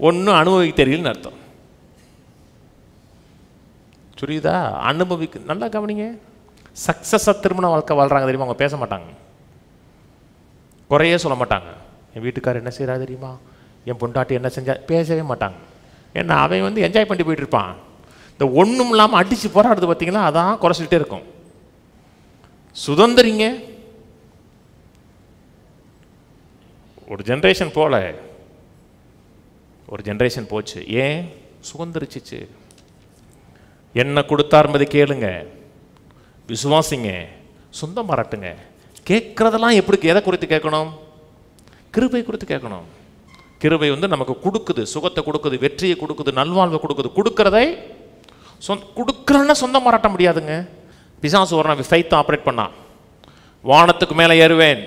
ஒன்றும் அனுபவிக்க தெரியலன்னு அர்த்தம். புரியுதா? அனுபவிக்க நல்லா கவனிங்க. சக்ஸஸாக திருமண வாழ்க்கை வாழ்கிறாங்க தெரியுமா? அவங்க பேச மாட்டாங்க, குறையே சொல்ல மாட்டாங்க. என் வீட்டுக்காரர் என்ன செய்கிறா தெரியுமா, என் பொண்டாட்டி என்ன செஞ்சா, பேசவே மாட்டாங்க. ஏன்னா அவன் வந்து என்ஜாய் பண்ணி போயிட்டு இருப்பான். இந்த ஒன்றும் இல்லாமல் அடித்து போராடுறது பார்த்தீங்களா, அதான் குறை சொல்லிட்டே இருக்கும். சுதந்திரிங்க. ஒரு ஜென்ரேஷன் போல ஒரு ஜென்ரேஷன் போச்சு. ஏன்? சுதந்திரிச்சிச்சு. என்ன கொடுத்தார் என்பதை கேளுங்க, விசுவாசிங்க, சொந்தம் பாராட்டுங்க. கேட்குறதெல்லாம் எப்படி, எதை குறித்து கேட்கணும்? கிருபை குறித்து கேட்கணும். கிருபை வந்து நமக்கு கொடுக்குது, சுகத்தை கொடுக்குது, வெற்றியை கொடுக்குது, நல்வாழ்வை கொடுக்குது. கொடுக்குறதை கொடுக்குறன்னா சொந்தம் பாராட்ட முடியாதுங்க. பிசாசு ஒரு நாள் ஃபெய்த் ஆப்ரேட் பண்ணான். வானத்துக்கு மேலே ஏறுவேன்,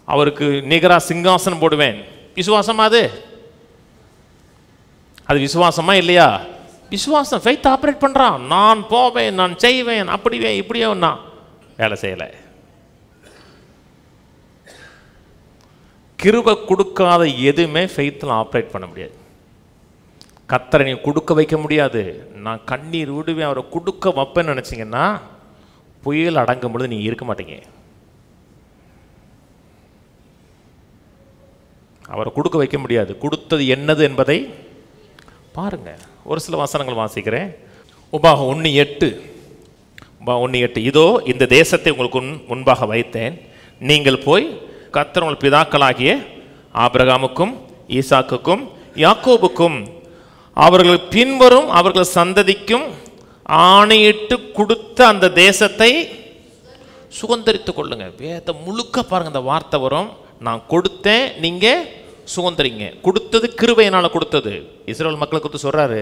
அவருக்கு நிகராக சிங்காசனம் போடுவேன். விசுவாசமா? அது விசுவாசமா இல்லையா? விசுவாசம். ஃபெய்த் ஆப்ரேட் பண்ணுறான். நான் போவேன், நான் செய்வேன், அப்படிவே இப்படியே நான் வேலை செய்யலை. கிருபை கொடுக்காத எதுவுமே ஃபெய்த்தில் ஆப்ரேட் பண்ண முடியாது. கர்த்தரை நீ கொடுக்க வைக்க முடியாது. நான் கண்ணீர் விடுவேன், அவரை கொடுக்க வைப்பேன்னு நினச்சிங்கன்னா புயல் அடங்கும் பொழுது நீங்கள் இருக்க மாட்டீங்க. அவரை கொடுக்க வைக்க முடியாது. கொடுத்தது என்னது என்பதை பாருங்க. ஒரு சில வசனங்கள் வாசிக்கிறேன். உபாகம் 1:8. உபாகம் 1:8. இதோ இந்த தேசத்தை உங்களுக்கு முன்பாக வைத்தேன், நீங்கள் போய் கர்த்தர் உங்கள் பிதாக்களாகிய ஆபிரகாமுக்கும் ஈசாக்குக்கும் யாக்கோபுக்கும் அவர்கள் பின்வரும் அவர்கள் சந்ததிக்கும் ஆணையிட்டு கொடுத்த அந்த தேசத்தை சுதந்திரித்து கொள்ளுங்க. வேத முழுக்க பாருங்க, இந்த வார்த்தை வரும். நான் கொடுத்தேன், நீங்க சுதந்திரிங்க. கொடுத்தது கிருபையினால கொடுத்தது. இஸ்ரவேல் மக்களை கொடுத்து சொல்றாரு,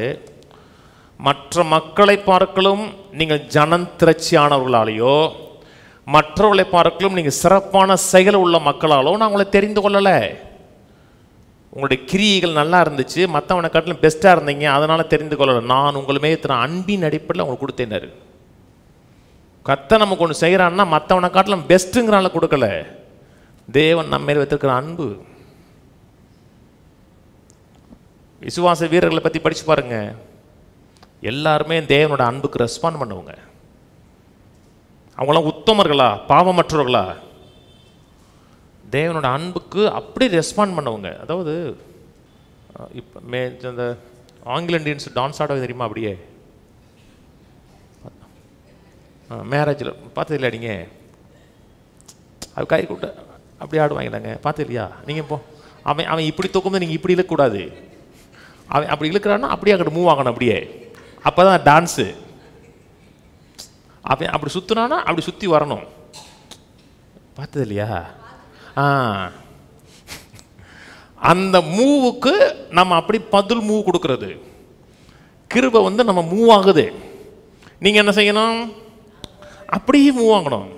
மற்ற மக்களை பார்க்கலும் நீங்கள் ஜனம் திரட்சியானவர்களாலேயோ மற்றவர்களை பார்க்கலும் நீங்கள் சிறப்பான செயல் உள்ள மக்களாலோ நான் உங்களை தெரிந்து கொள்ளலை. உங்களுடைய கிரியைகள் நல்லா இருந்துச்சு, மற்றவனை காட்டிலும் பெஸ்ட்டாக இருந்தீங்க, அதனால் தெரிந்து கொள்ளலை. நான் உங்களுமே இத்தனை அன்பின் அடிப்படையில் உங்களுக்கு கொடுத்தேனாரு. கர்த்தர் நமக்கு ஒன்று செய்கிறான்னா மற்றவனை காட்டிலும் பெஸ்ட்டுங்கிறனால கொடுக்கல, தேவன் நம்ம மேல் வைத்திருக்கிற அன்பு. விசுவாச வீரர்களை பற்றி படித்து பாருங்க, எல்லாருமே தேவனோட அன்புக்கு ரெஸ்பாண்ட் பண்ணுவாங்க. அவங்களாம் உத்தமர்களா பாவமற்றவர்களா? தேவனோட அன்புக்கு அப்படி ரெஸ்பாண்ட் பண்ணவங்க. அதாவது இப்போ அந்த ஆங்கில இண்டியன்ஸ் டான்ஸ் ஆட தெரியுமா? அப்படியே மேரேஜில் பார்த்து இல்லையா நீங்கள்? அது கை கூட்ட அப்படி ஆடுவாங்களாங்க, பார்த்து இல்லையா நீங்கள்? இப்போ அவன் இப்படி தூக்கும்போது நீங்கள் இப்படி இழுக்கக்கூடாது, அவன் அப்படி இழுக்கிறான்னா அப்படியே அங்கிட்ட மூவ் ஆகணும், அப்படியே. அப்போ தான் டான்ஸு. அவன் அப்படி சுற்றுனானா அப்படி சுற்றி வரணும், பார்த்தது இல்லையா? அந்த மூவுக்கு நம்ம அப்படி பதில் மூவ் கொடுக்கறது. கிருபை நம்ம மூவ் ஆகுது, நீங்கள் என்ன செய்யணும்? அப்படியே மூவ் ஆகணும்.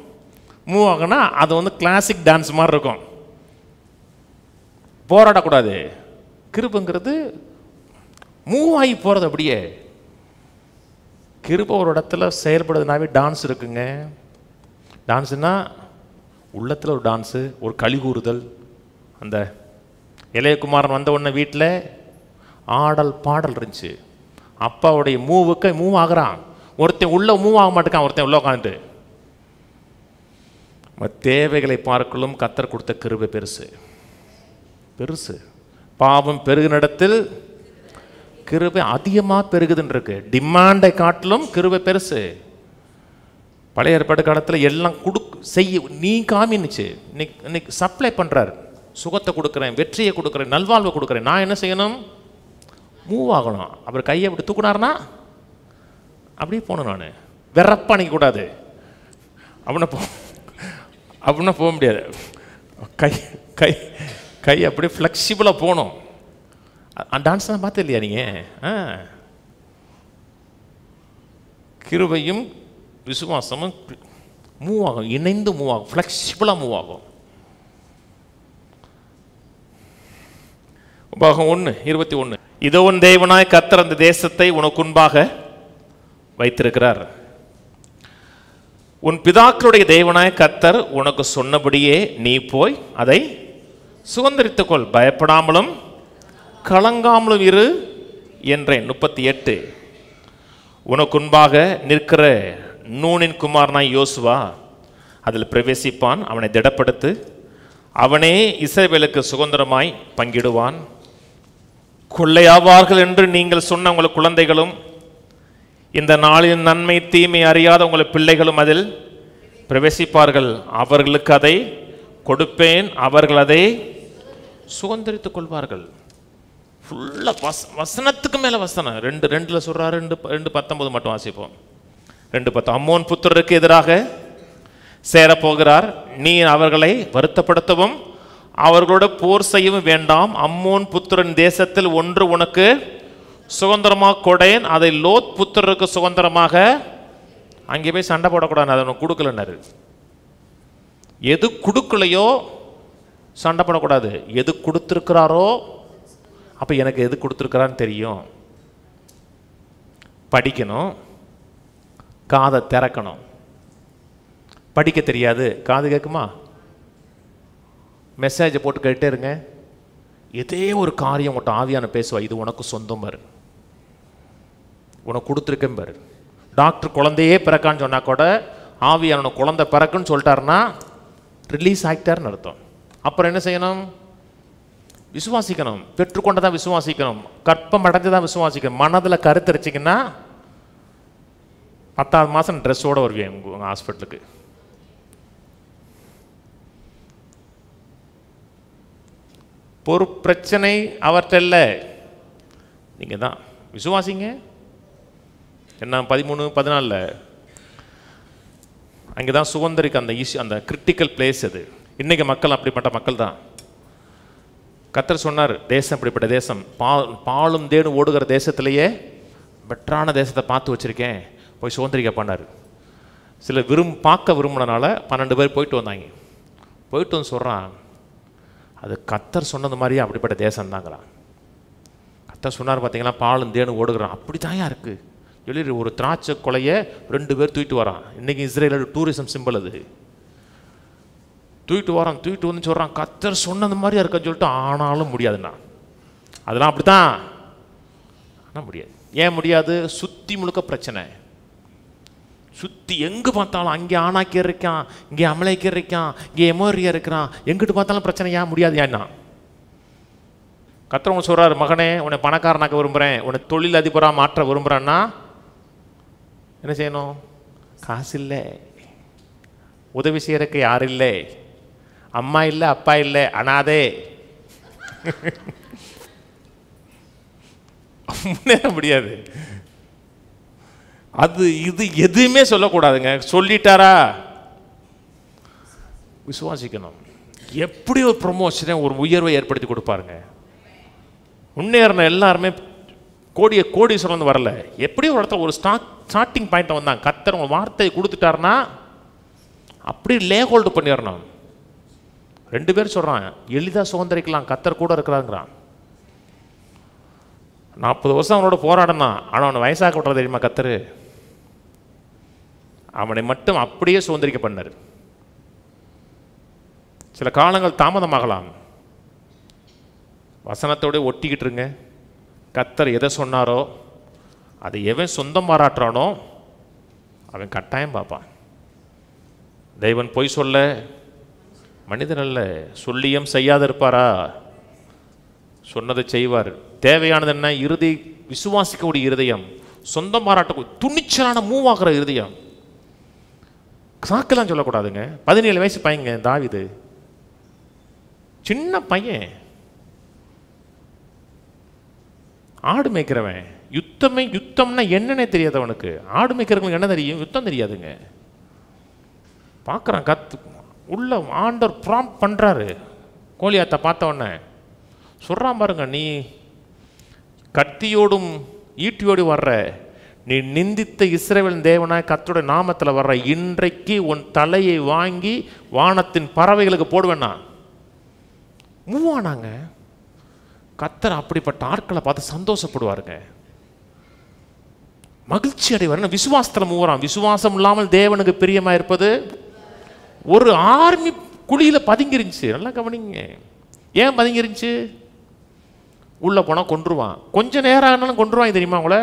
மூவ் ஆகுனா அது கிளாசிக் டான்ஸ் மாதிரி இருக்கும், போராடக்கூடாது. கிருபைங்கிறது மூவ் ஆகி போகிறது. அப்படியே கிருபை ஒரு இடத்துல செயல்படுறதுனாவே டான்ஸ் இருக்குங்க. டான்ஸுன்னா உள்ளத்தில் ஒரு டான்ஸு, ஒரு களி கூறுதல். அந்த இளையகுமாரன் வந்த உடனே வீட்டில் ஆடல் பாடல் இருந்துச்சு. அப்பாவுடைய மூவுக்கு மூவ் ஆகிறான். ஒருத்தன் உள்ள மூவ் ஆக மாட்டேக்கான், ஒருத்தன் உள்ள உட்காந்துட்டு. தேவைகளை பார்க்கலும் கர்த்தர் கொடுத்த கிருபை பெருசு பெருசு. பாவம் பெருகின இடத்தில் கிருபை அதிகமாக பெருகுதுன்னு இருக்கு. டிமாண்டை காட்டிலும் கிருபை பெருசு. பழைய ஏற்பாடு காலத்தில் எல்லாம் செய்ய நீ காமின்னுச்சு. இன்னைக்கு சப்ளை பண்ணுறாரு. சுகத்தை கொடுக்குறேன், வெற்றியை கொடுக்குறேன், நல்வாழ்வை கொடுக்குறேன். நான் என்ன செய்யணும்? மூவ் ஆகணும். அவர் கையை அப்படி தூக்குனார்னா அப்படியே போகணும். நான் வெறப்பா நிற்கக்கூடாது, அப்படின்னா போக முடியாது. கை கை கை அப்படியே ஃப்ளெக்சிபிளாக போகணும். டான்ஸ் தான் பார்த்து இல்லையா நீங்கள்? கிருபையும் விசுவாசமும் மூவ் ஆகும், இணைந்து மூவ் ஆகும், ஃப்ளெக்சிபிளாக மூவ் ஆகும். உபாகம் 1:21. இதோ உன் தேவனாய் கர்த்தர் அந்த தேசத்தை உனக்கு முன்பாக வைத்திருக்கிறார். உன் பிதாக்களுடைய தேவனாய் கர்த்தர் உனக்கு சொன்னபடியே நீ போய் அதை சுதந்திரித்துக்கொள், பயப்படாமலும் கலங்காமலும் இரு என்றேன். 38. உனக்கு முன்பாக நிற்கிற நூனின் குமாரனாய் யோசுவா அதில் பிரவேசிப்பான், அவனை திடப்படுத்து, அவனே இஸ்ரவேலுக்கு சுதந்திரமாய் பங்கிடுவான். கொள்ளையாவார்கள் என்று நீங்கள் சொன்ன உங்கள் குழந்தைகளும் இந்த நாளின் நன்மை தீமை அறியாத உங்கள் பிள்ளைகளும் அதில் பிரவேசிப்பார்கள். அவர்களுக்கு அதை கொடுப்பேன், அவர்கள் அதை சுதந்திரித்துக் கொள்வார்கள். ஃபுல்லாக வசனத்துக்கு மேலே வசனம். 2:2 சொல்கிறாரு. 2:19 மட்டும் வாசிப்போம். 2:10. அம்மோன் புத்திரருக்கு எதிராக சேரப்போகிறார், நீ அவர்களை வருத்தப்படுத்தவும் அவர்களோட போர் செய்யவும் வேண்டாம். அம்மோன் புத்திரன் தேசத்தில் ஒன்று உனக்கு சுதந்திரமாக கொடேன், அதை லோத் புத்திரருக்கு சுதந்திரமாக. அங்கே போய் சண்டை போடக்கூடாது, அதை உனக்கு கொடுக்கலன்னாரு. எது கொடுக்கலையோ சண்டை போடக்கூடாது. எது கொடுத்துருக்கிறாரோ, அப்போ எனக்கு எது கொடுத்துருக்கிறான்னு தெரியும். படிக்கணும், காதை திறக்கணும். படிக்க தெரியாது, காது கேட்குமா? மெசேஜை போட்டு கேட்டே இருங்க. இதே ஒரு காரியம் உங்கள்கிட்ட ஆவியான பேசுவா, இது உனக்கு சொந்தம் பாரு, உனக்கு கொடுத்துருக்கேன் பாரு. டாக்டர் குழந்தையே பிறக்கான்னு சொன்னா கூட ஆவியான குழந்தை பிறக்குன்னு சொல்லிட்டாருன்னா ரிலீஸ் ஆகிட்டாருன்னு அர்த்தம். அப்புறம் என்ன செய்யணும்? விசுவாசிக்கணும். பெற்றுக்கொண்டதான் விசுவாசிக்கணும், கற்பம் அடைஞ்சுதான் விசுவாசிக்கணும். மனதில் கருத்தரிச்சிங்கன்னா 10வது மாதம் ட்ரெஸ்ஸோடு வருவேன் உங்கள் ஹாஸ்பிட்டலுக்கு. ஒரு பிரச்சனை அவர்கிட்ட இல்லை, நீங்கள் தான் விசுவாசிங்க. என்ன 13-14 அங்கே தான் சுதந்திரிக்க அந்த அந்த கிரிட்டிக்கல் பிளேஸ் அது. இன்றைக்கி மக்கள் அப்படிப்பட்ட மக்கள் தான். கர்த்தர் சொன்னார், தேசம் இப்படிப்பட்ட தேசம், பாலும் தேடும் ஓடுகிற தேசத்திலேயே பெட்டரான தேசத்தை பார்த்து வச்சுருக்கேன், போய் சுதந்திரிக்க பண்ணார். சில பார்க்க விரும்பினால 12 பேர் போயிட்டு வந்தாங்க. போயிட்டு வந்து சொல்கிறான், அது கர்த்தர் சொன்னது மாதிரியே அப்படிப்பட்ட தேசம் தாங்கிறான். கர்த்தர் சொன்னார் பார்த்தீங்களா, பாலும் தேனும் ஓடுகிறான். அப்படி தாயா இருக்கு. எழுதி ஒரு திராட்சை கொலையை 2 பேர் தூக்கிட்டு வரான். இன்னைக்கு இஸ்ரேலோட டூரிசம் சிம்பிள் அது. தூக்கிட்டு வரான், தூக்கிட்டு வந்து சொல்கிறான் கர்த்தர் சொன்னது மாதிரியா இருக்குன்னு சொல்லிட்டு. ஆனாலும் முடியாதுண்ணா, அதெல்லாம் அப்படித்தான். ஆனால் முடியாது. ஏன் முடியாது? சுற்றி முழுக்க பிரச்சனை. சுற்றி எங்கே பார்த்தாலும் அங்கே ஆனாக்கியர் இருக்கான், இங்கே அமலேக்கியர் இருக்கான், இங்கே எமோரியா இருக்கிறான். எங்கிட்டு பார்த்தாலும் பிரச்சனை. ஏன் முடியாது? ஏன்னா கர்த்தர் உங்க சொல்கிறார், மகனே உன்னை பணக்காரனாக்க விரும்புகிறேன், உன்னை தொழில் அதிபராக மாற்ற விரும்புகிறேன்னா என்ன செய்யணும்? காசு இல்லை, உதவி செய்யறதுக்கு யாரும் இல்லை, அம்மா இல்லை, அப்பா இல்லை, அனாதே. முன்னேற முடியாது. அது இது எதுவுமே சொல்லக்கூடாதுங்க. சொல்லிட்டாரா விசுவாசிக்கணும். எப்படி ஒரு ப்ரொமோஷனை, ஒரு உயர்வை ஏற்படுத்தி கொடுப்பாருங்க. முன்னேறின எல்லாருமே கோடீஸ்வரன் வரல. எப்படி ஒரு இடத்துல ஒரு ஸ்டார்டிங் பாயிண்ட் வந்தாங்க. கர்த்தர் உங்க வார்த்தையை கொடுத்துட்டாருன்னா அப்படி லே ஹோல்டு பண்ணிடணும். 2 பேர் சொல்றான் எளிதாக சுதந்திரிக்கலாம், கர்த்தர் கூட இருக்கிறாங்கிறான். 40 வருஷம் அவனோட போராடனா, ஆனால் அவனை வயசாக்க விட்றது தெரியுமா கர்த்தர்? அவனை மட்டும் அப்படியே சுதந்திரிக்க பண்ணார். சில காலங்கள் தாமதமாகலாம். வசனத்தோடு ஒட்டிக்கிட்டு இருங்க. கர்த்தர் எதை சொன்னாரோ அதை எவன் சொந்தம் பாராட்டுறானோ அவன் கட்டாயம் பார்ப்பான். தெய்வன் பொய் சொல்ல மனிதன் அல்ல, சொல்லியும் செய்யாத இருப்பாரா? சொன்னதை செய்வார். தேவையானது என்ன? இறுதி விசுவாசிக்கக்கூடிய இருதயம், சொந்தம் பாராட்டக்கூடிய துணிச்சலான மூவ் ஆகிற இருதயம். சாக்கெல்லாம் சொல்லக்கூடாதுங்க. 17 வயசு பையங்க தாவீது, சின்ன பையன், ஆடு மேய்க்கிறவன். யுத்தம்னா என்னன்னே தெரியாது அவனுக்கு. ஆடு மேய்க்கிறவங்களுக்கு என்ன தெரியும்? யுத்தம் தெரியாதுங்க. பார்க்குறான் உள்ள ஆண்டவர் ப்ராம்ப்ட் பண்ணுறாரு. கோலியாத்தை பார்த்த உடனே சொல்கிறான் பாருங்க, நீ கத்தியோடும் ஈட்டியோடு வர்ற, நீ நிந்தித்த இஸ்ரவேலின் தேவனாய் கர்த்தருடைய நாமத்தில் வர்ற, இன்றைக்கு உன் தலையை வாங்கி வானத்தின் பறவைகளுக்கு போடுவேன்னா. மூவ் ஆனாங்க. கர்த்தர் அப்படிப்பட்ட ஆட்களை பார்த்து சந்தோஷப்படுவாருங்க, மகிழ்ச்சி அடைவார். விசுவாசத்தில் மூவரான். விசுவாசம் இல்லாமல் தேவனுக்கு பிரியமா இருப்பது. ஒரு ஆர்மி குழியில பதுங்கிருந்துச்சு. நல்லா கவனிங்க. ஏன் பதுங்கிருந்துச்சு? உள்ள போனா கொன்றுவான். கொஞ்ச நேரம் ஆனாலும் கொன்றுவாங்க தெரியுமா உங்களை?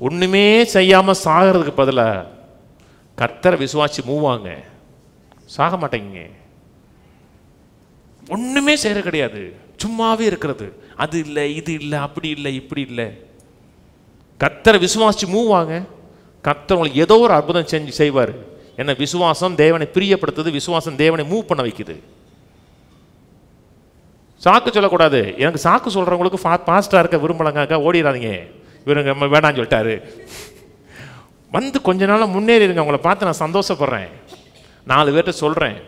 ஒண்ணுமே செய்யாம சாகிறதுக்கு பதிலா கர்த்தரை விசுவாசி மூவாங்க, சாக மாட்டேங்க. ஒண்ணுமே செய்யற கிடையாது, சும்மாவே இருக்கிறது. அது இல்லை, இது இல்லை, அப்படி இல்லை, இப்படி இல்லை. கர்த்தரை விசுவாசி மூவாங்க. கர்த்தர் உங்களுக்கு ஏதோ ஒரு அற்புதம் செஞ்சு செய்வார். என்ன? விசுவாசம் தேவனை பிரியப்படுத்துது. விசுவாசம் தேவனை மூவ் பண்ண வைக்குது. சாக்கு சொல்லக்கூடாது. எனக்கு சாக்கு சொல்றவங்களுக்கு பாஸ்டா இருக்க விரும்பலங்க, ஓடிடாதீங்க, இவருங்க வேணான்னு சொல்லிட்டாரு. வந்து கொஞ்ச நாள் முன்னேறி இருங்க. உங்களை பார்த்து நான் சந்தோஷப்படுறேன். 4 பேர்கிட்ட சொல்றேன்.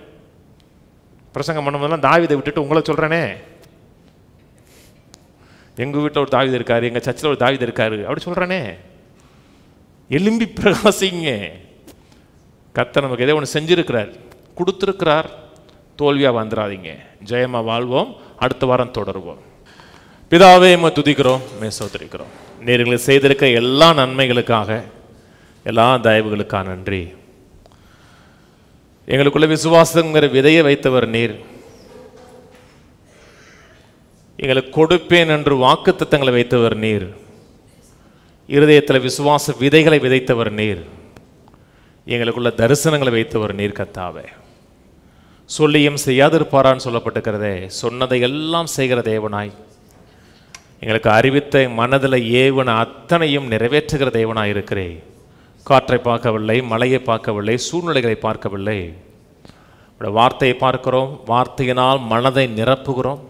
பிரசங்கம் பண்ணும்போதெல்லாம் தாவீதை விட்டுட்டு உங்களை சொல்றேனே. எங்க வீட்டில் ஒரு தாவீது இருக்காரு, எங்க சர்ச்சில் ஒரு தாவீது இருக்காரு, அப்படி சொல்றேனே. எலும்பி பிரகாசிங்க. கர்த்தர் நமக்கு ஏதோ ஒன்று செஞ்சிருக்கிறார், கொடுத்துருக்கிறார். தோல்வியா வந்துடாதீங்க, ஜெயமா வாழ்வோம். அடுத்த வாரம் தொடருவோம். பிதாவே, துதிக்கிறோம், சோதரிக்கிறோம். நீர்களை செய்திருக்க எல்லா நன்மைகளுக்காக, எல்லா தயவுகளுக்காக நன்றி. எங்களுக்குள்ள விசுவாசங்கிற விதையை வைத்தவர் நீர். எங்களுக்கு கொடுப்பேன் என்று வாக்குத்தத்தங்களை வைத்தவர் நீர். இருதயத்தில் விசுவாச விதைகளை விதைத்தவர் நீர். எங்களுக்குள்ள தரிசனங்களை வைத்தவர் நீர். கர்த்தாவே, சொல்லியும் செய்யாதிருப்பாரான்னு சொல்லப்பட்டிருக்கிறதே, சொன்னதை எல்லாம் செய்கிற தேவனாய், எங்களுக்கு அறிவித்த மனதில் ஏவன அத்தனையும் நிறைவேற்றுகிற தேவனாய் இருக்கிறே. காற்றை பார்க்கவில்லை, மழையை பார்க்கவில்லை, சூழ்நிலைகளை பார்க்கவில்லை. வார்த்தையை பார்க்கிறோம், வார்த்தையினால் மனதை நிரப்புகிறோம்.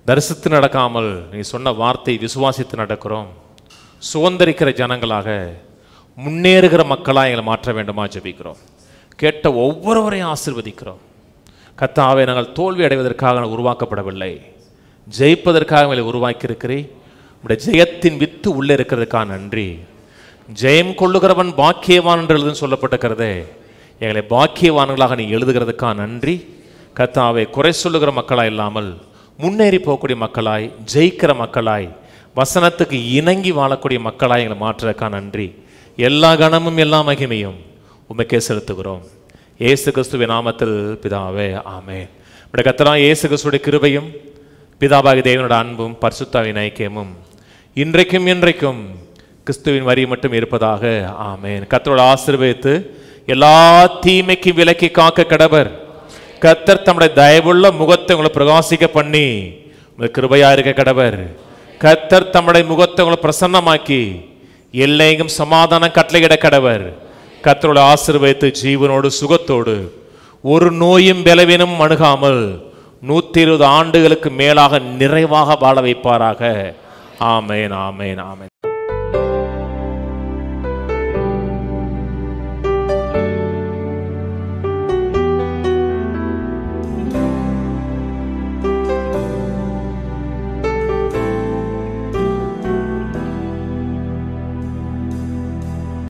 தரிசித்து நடக்காமல் நீ சொன்ன வார்த்தை விசுவாசித்து நடக்கிறோம். சுதந்திரிக்கிற ஜனங்களாக, முன்னேறுகிற மக்களாக எங்களை மாற்ற வேண்டுமா ஜெபிக்கிறோம். கேட்ட ஒவ்வொருவரையும் ஆசீர்வதிக்கிறோம். கர்த்தாவே, நாங்கள் தோல்வி அடைவதற்காக உருவாக்கப்படவில்லை, ஜெயிப்பதற்காக எங்களை உருவாக்கியிருக்கிறேன். உடைய ஜெயத்தின் வித்து உள்ளே இருக்கிறதுக்காக நன்றி. ஜெயம் கொள்ளுகிறவன் பாக்கியவான் என்று எழுதுன்னு சொல்லப்பட்டிருக்கிறதே, எங்களை பாக்கியவான்களாக நீ எழுதுகிறதுக்காக நன்றி. கர்த்தாவே, குறை சொல்லுகிற மக்களாய் இல்லாமல் முன்னேறி போகக்கூடிய மக்களாய், ஜெயிக்கிற மக்களாய், வசனத்துக்கு இணங்கி வாழக்கூடிய மக்களாய் எங்களை மாற்றுறதுக்காக நன்றி. எல்லா கணமும் எல்லா மகிமையும் உமக்கே செலுத்துகிறோம். இயேசு கிறிஸ்துவின் நாமத்தில் பிதாவே, ஆமென். கர்த்தராகிய இயேசு கிறிஸ்துவின் கிருபையும் பிதாவாகிய தேவனோட அன்பும் பரிசுத்தாவின் ஐக்கியமும் இன்றைக்கும் என்றைக்கும் கிறிஸ்துவின் வரி மட்டும் இருப்பதாக. ஆமென். கர்த்தரோட ஆசீர்வதித்து எல்லா தீமைக்கும் விலக்கி காக்க கடவர். கர்த்தர் தம்முடைய தயவுள்ள முகத்தை உங்களை பிரகாசிக்க பண்ணி உங்களுக்கு கிருபையா இருக்க கடவர். கர்த்தர் தம்முடைய முகத்தை உங்களை பிரசன்னமாக்கி எல்லையும் சமாதானம் கட்டளையிட கடவர். கர்த்தரோட ஆசீர்வதித்து ஜீவனோடு சுகத்தோடு ஒரு நோயும் பலவீனமும் அணுகாமல் 120 ஆண்டுகளுக்கு மேலாக நிறைவாக வாழ வைப்பாராக. ஆமென், ஆமென், ஆமென்.